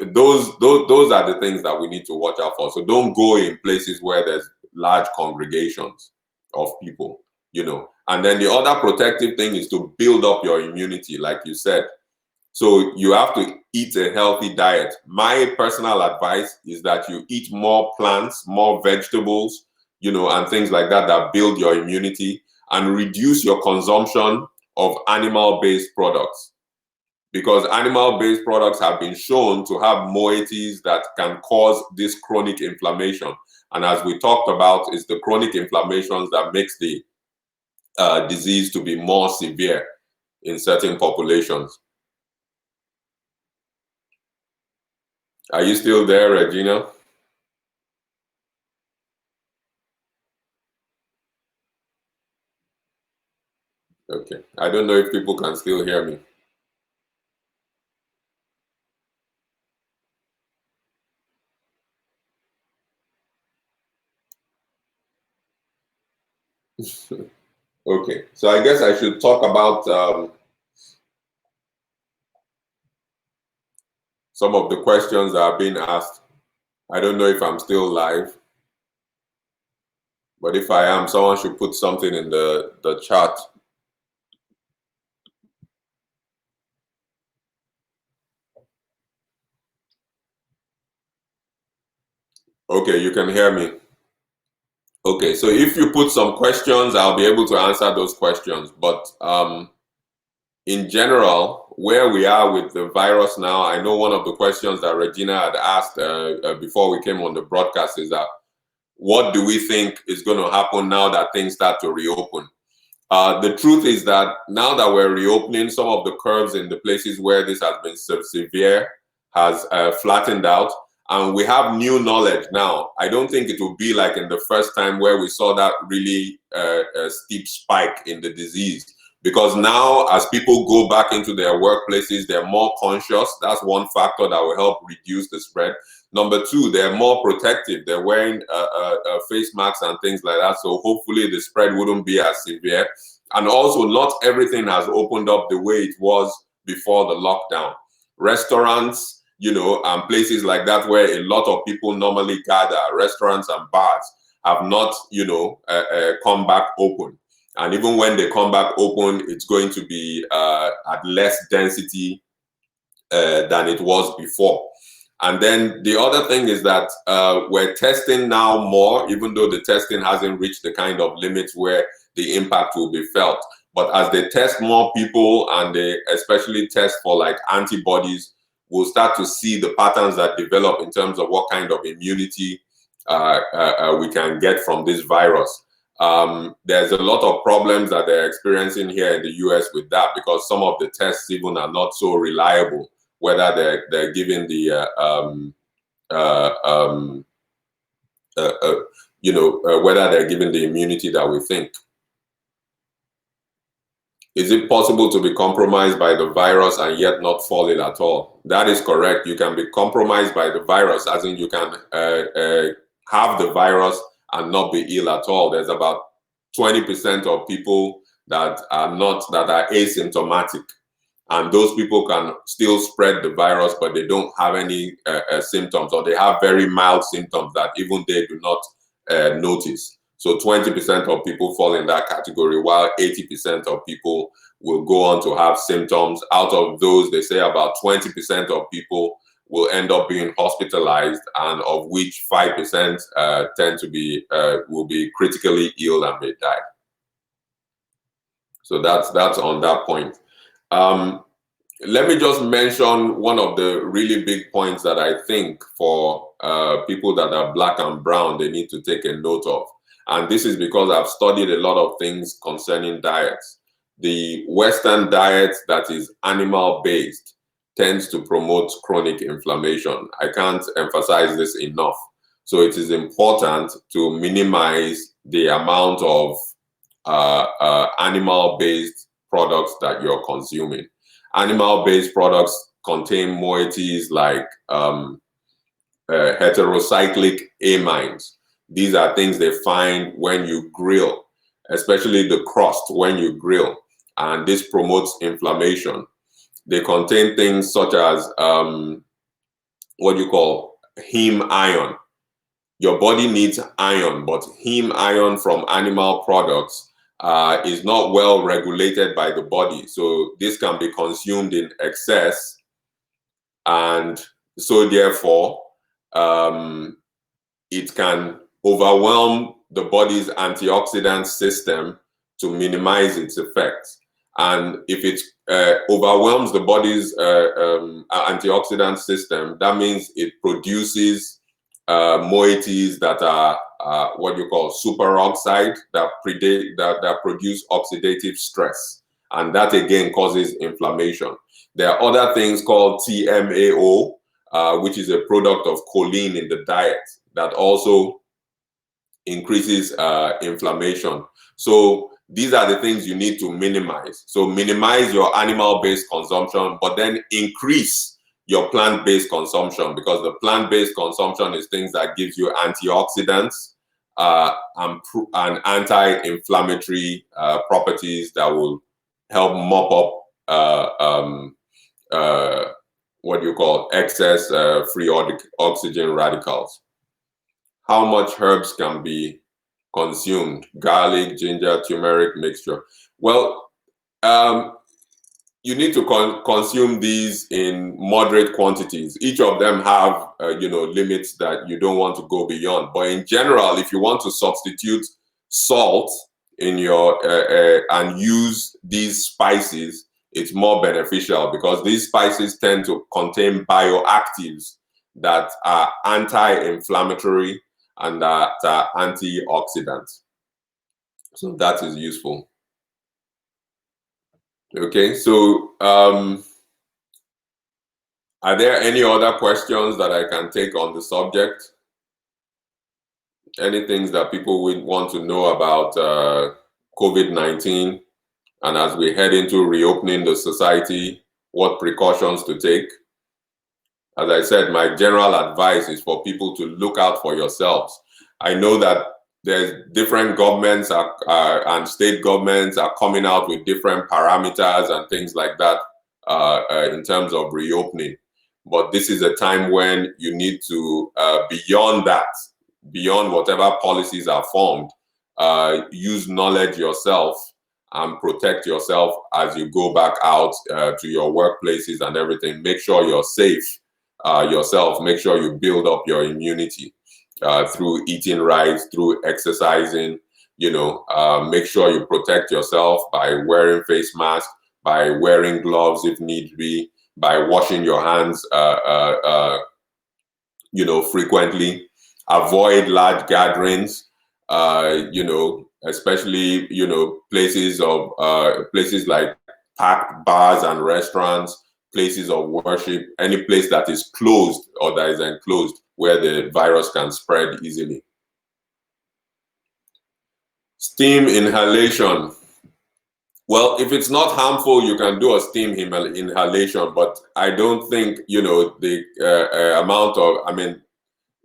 those are the things that we need to watch out for. So don't go in places where there's large congregations of people, And then the other protective thing is to build up your immunity, like you said. So you have to eat a healthy diet. My personal advice is that you eat more plants, more vegetables, and things like that build your immunity, and reduce your consumption of animal-based products. Because animal-based products have been shown to have moieties that can cause this chronic inflammation. And as we talked about, it's the chronic inflammations that makes the disease to be more severe in certain populations. Are you still there, Regina? Okay. I don't know if people can still hear me. Okay. So I guess I should talk about some of the questions that are being asked. I don't know if I'm still live, but if I am, someone should put something in the chat. Okay, you can hear me. Okay, so if you put some questions, I'll be able to answer those questions. But in general, where we are with the virus now, I know one of the questions that Regina had asked before we came on the broadcast is that, what do we think is going to happen now that things start to reopen? The truth is that now that we're reopening, some of the curves in the places where this has been severe has flattened out, and we have new knowledge now. I don't think it will be like in the first time where we saw that really steep spike in the disease. Because now, as people go back into their workplaces, they're more conscious. That's one factor that will help reduce the spread. Number two, they're more protective. They're wearing face masks and things like that. So hopefully the spread wouldn't be as severe. And also, not everything has opened up the way it was before the lockdown. Restaurants, and places like that where a lot of people normally gather, restaurants and bars, have not, come back open. And even when they come back open, it's going to be at less density than it was before. And then the other thing is that we're testing now more, even though the testing hasn't reached the kind of limits where the impact will be felt. But as they test more people, and they especially test for like antibodies, we'll start to see the patterns that develop in terms of what kind of immunity we can get from this virus. There's a lot of problems that they're experiencing here in the US with that, because some of the tests even are not so reliable, whether they're giving the whether they're giving the immunity that we think. Is it possible to be compromised by the virus and yet not fall ill at all? That is correct. You can be compromised by the virus, as in you can have the virus and not be ill at all. There's about 20% of people that are asymptomatic, and those people can still spread the virus, but they don't have any symptoms, or they have very mild symptoms that even they do not notice. So 20% of people fall in that category, while 80% of people will go on to have symptoms. Out of those, they say about 20% of people will end up being hospitalized, and of which 5% will be critically ill and may die. So that's on that point. Let me just mention one of the really big points that I think for people that are Black and brown, they need to take a note of. And this is because I've studied a lot of things concerning diets. The Western diet that is animal-based tends to promote chronic inflammation. I can't emphasize this enough. So it is important to minimize the amount of animal-based products that you're consuming. Animal-based products contain moieties like heterocyclic amines. These are things they find when you grill, especially the crust when you grill, and this promotes inflammation. They contain things such as what you call heme iron. Your body needs iron, but heme iron from animal products is not well regulated by the body. So this can be consumed in excess, and so therefore it can overwhelm the body's antioxidant system to minimize its effects. And if it overwhelms the body's antioxidant system, that means it produces moieties that are what you call superoxide, that produce oxidative stress, and that again causes inflammation. There are other things called TMAO, which is a product of choline in the diet, that also increases inflammation. So these are the things you need to minimize. So minimize your animal-based consumption, but then increase your plant-based consumption, because the plant-based consumption is things that gives you antioxidants and anti-inflammatory properties that will help mop up what you call excess free oxygen radicals. How much herbs can be consumed? Garlic, ginger, turmeric mixture. Well, you need to consume these in moderate quantities. Each of them have limits that you don't want to go beyond. But in general, if you want to substitute salt in your and use these spices, it's more beneficial, because these spices tend to contain bioactives that are anti-inflammatory and that are antioxidants. So that is useful. Okay, so are there any other questions that I can take on the subject? Any things that people would want to know about COVID-19, and as we head into reopening the society, what precautions to take? As I said, my general advice is for people to look out for yourselves. I know that there's different governments and state governments are coming out with different parameters and things like that in terms of reopening. But this is a time when you need to, beyond that, beyond whatever policies are formed, use knowledge yourself and protect yourself as you go back out to your workplaces and everything. Make sure you're safe yourself. Make sure you build up your immunity through eating right, through exercising. Make sure you protect yourself by wearing face masks, by wearing gloves if need be, by washing your hands frequently. Avoid large gatherings, especially places like packed bars and restaurants, places of worship, any place that is closed or that is enclosed where the virus can spread easily. Steam inhalation. Well, if it's not harmful, you can do a steam inhalation, but I don't think, the amount of,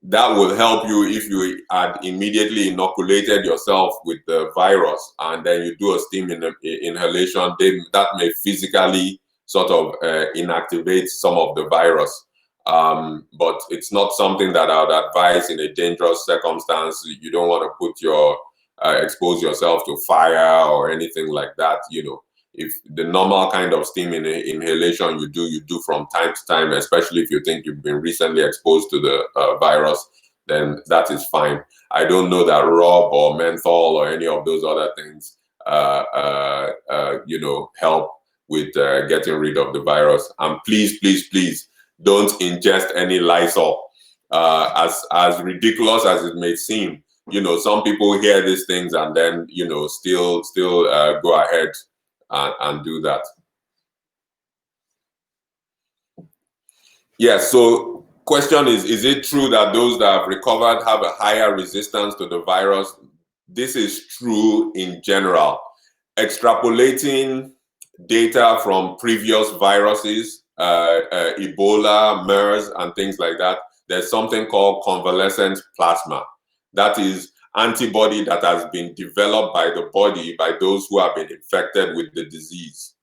that will help you if you had immediately inoculated yourself with the virus and then you do a steam inhalation. That may physically sort of inactivate some of the virus. But it's not something that I would advise in a dangerous circumstance. You don't want to put expose yourself to fire or anything like that. If the normal kind of steam inhalation you do from time to time, especially if you think you've been recently exposed to the virus, then that is fine. I don't know that rub or menthol or any of those other things, help with getting rid of the virus. And please, please, please don't ingest any Lysol. As ridiculous as it may seem, some people hear these things and then, still go ahead and do that. Yes, so question is it true that those that have recovered have a higher resistance to the virus? This is true in general. Extrapolating data from previous viruses, Ebola, MERS, and things like that, there's something called convalescent plasma. That is antibody that has been developed by the body by those who have been infected with the disease.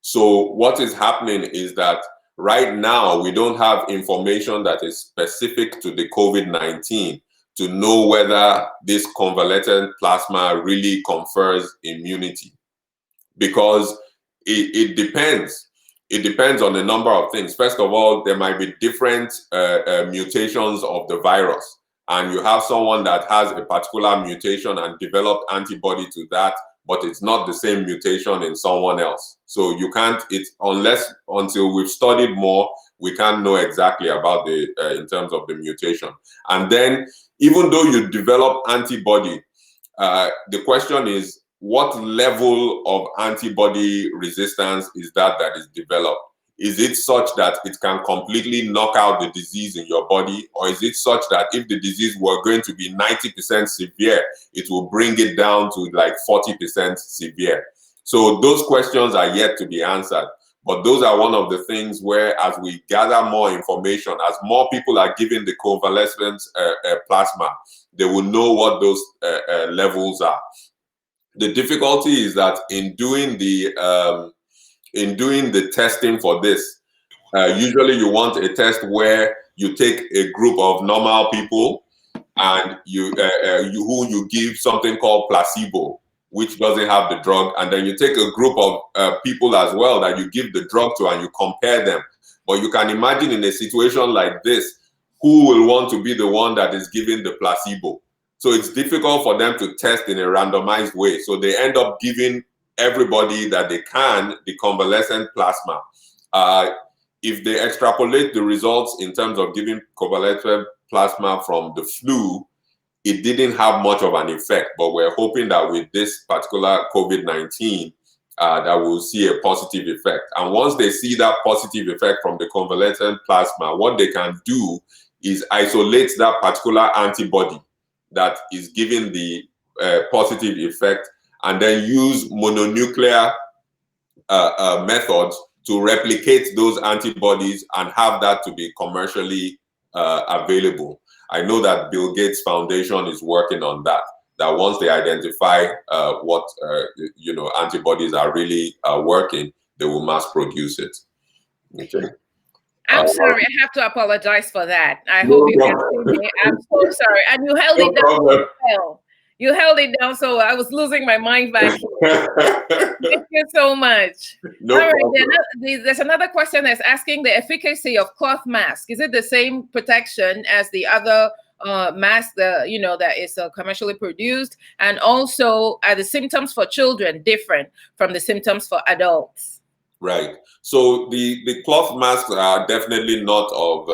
So what is happening is that right now we don't have information that is specific to the COVID-19 to know whether this convalescent plasma really confers immunity, because it depends. It depends on a number of things. First of all, there might be different mutations of the virus, and you have someone that has a particular mutation and developed antibody to that, but it's not the same mutation in someone else. So you can't, until we've studied more, we can't know exactly about in terms of the mutation. And then even though you develop antibody, the question is, what level of antibody resistance is that is developed? Is it such that it can completely knock out the disease in your body? Or is it such that if the disease were going to be 90% severe, it will bring it down to like 40% severe? So those questions are yet to be answered. But those are one of the things where, as we gather more information, as more people are given the convalescent plasma, they will know what those levels are. The difficulty is that in doing the testing for this, usually you want a test where you take a group of normal people and you give something called placebo, which doesn't have the drug, and then you take a group of people as well that you give the drug to and you compare them. But you can imagine in a situation like this, who will want to be the one that is giving the placebo? So it's difficult for them to test in a randomized way. So they end up giving everybody that they can the convalescent plasma. If they extrapolate the results in terms of giving convalescent plasma from the flu, it didn't have much of an effect. But we're hoping that with this particular COVID-19, that will see a positive effect. And once they see that positive effect from the convalescent plasma, what they can do is isolate that particular antibody that is giving the positive effect, and then use mononuclear methods to replicate those antibodies and have that to be commercially available. I know that Bill Gates Foundation is working on that. That once they identify what antibodies are really working, they will mass produce it. Okay. I'm sorry, I have to apologize for that. I hope you can see me. I'm so sorry. And you held it down so well. You held it down so I was losing my mind back here. Thank you so much. No All right, problem. there's another question that's asking the efficacy of cloth mask. Is it the same protection as the other mask that is commercially produced? And also, are the symptoms for children different from the symptoms for adults? Right. So the cloth masks are definitely not of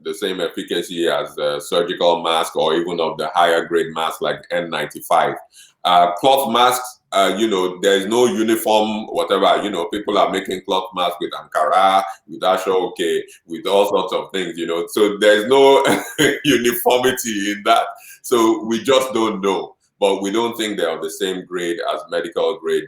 the same efficacy as the surgical mask, or even of the higher grade mask like N95. Cloth masks, there's no uniform whatever. People are making cloth masks with Ankara, with Ashoke, with all sorts of things. So there's no uniformity in that. So we just don't know. But we don't think they're of the same grade as medical grade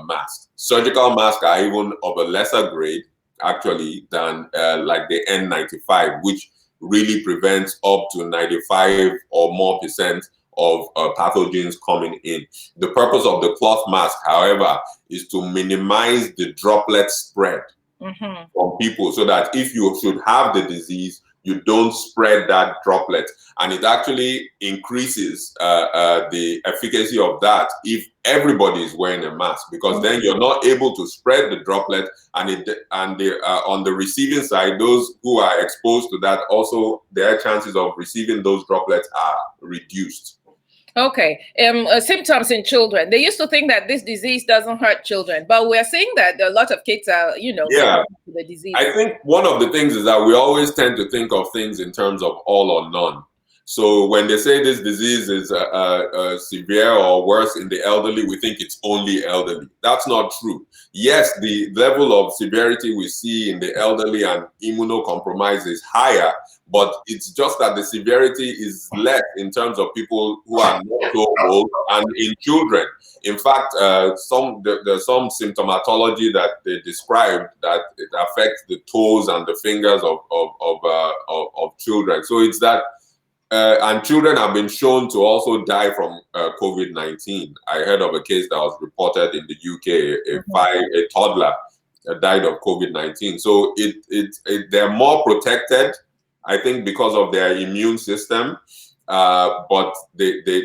masks. Surgical masks are even of a lesser grade, actually, than like the N95, which really prevents up to 95 or more % of pathogens coming in. The purpose of the cloth mask, however, is to minimize the droplet spread from people, so that if you should have the disease, you don't spread that droplet. And it actually increases the efficacy of that if everybody is wearing a mask, because then you're not able to spread the droplet, and on the receiving side, those who are exposed to that, also their chances of receiving those droplets are reduced. Okay. Symptoms in children. They used to think that this disease doesn't hurt children, but we're seeing that a lot of kids are, Yeah. the disease. I think one of the things is that we always tend to think of things in terms of all or none. So when they say this disease is severe or worse in the elderly, we think it's only elderly. That's not true. Yes, the level of severity we see in the elderly and immunocompromised is higher, but it's just that the severity is less in terms of people who are not so old and in children. In fact, there's some symptomatology that they described that it affects the toes and the fingers of children. So it's that. And children have been shown to also die from COVID-19. I heard of a case that was reported in the UK. A toddler died of COVID-19. So they're more protected, I think, because of their immune system. But they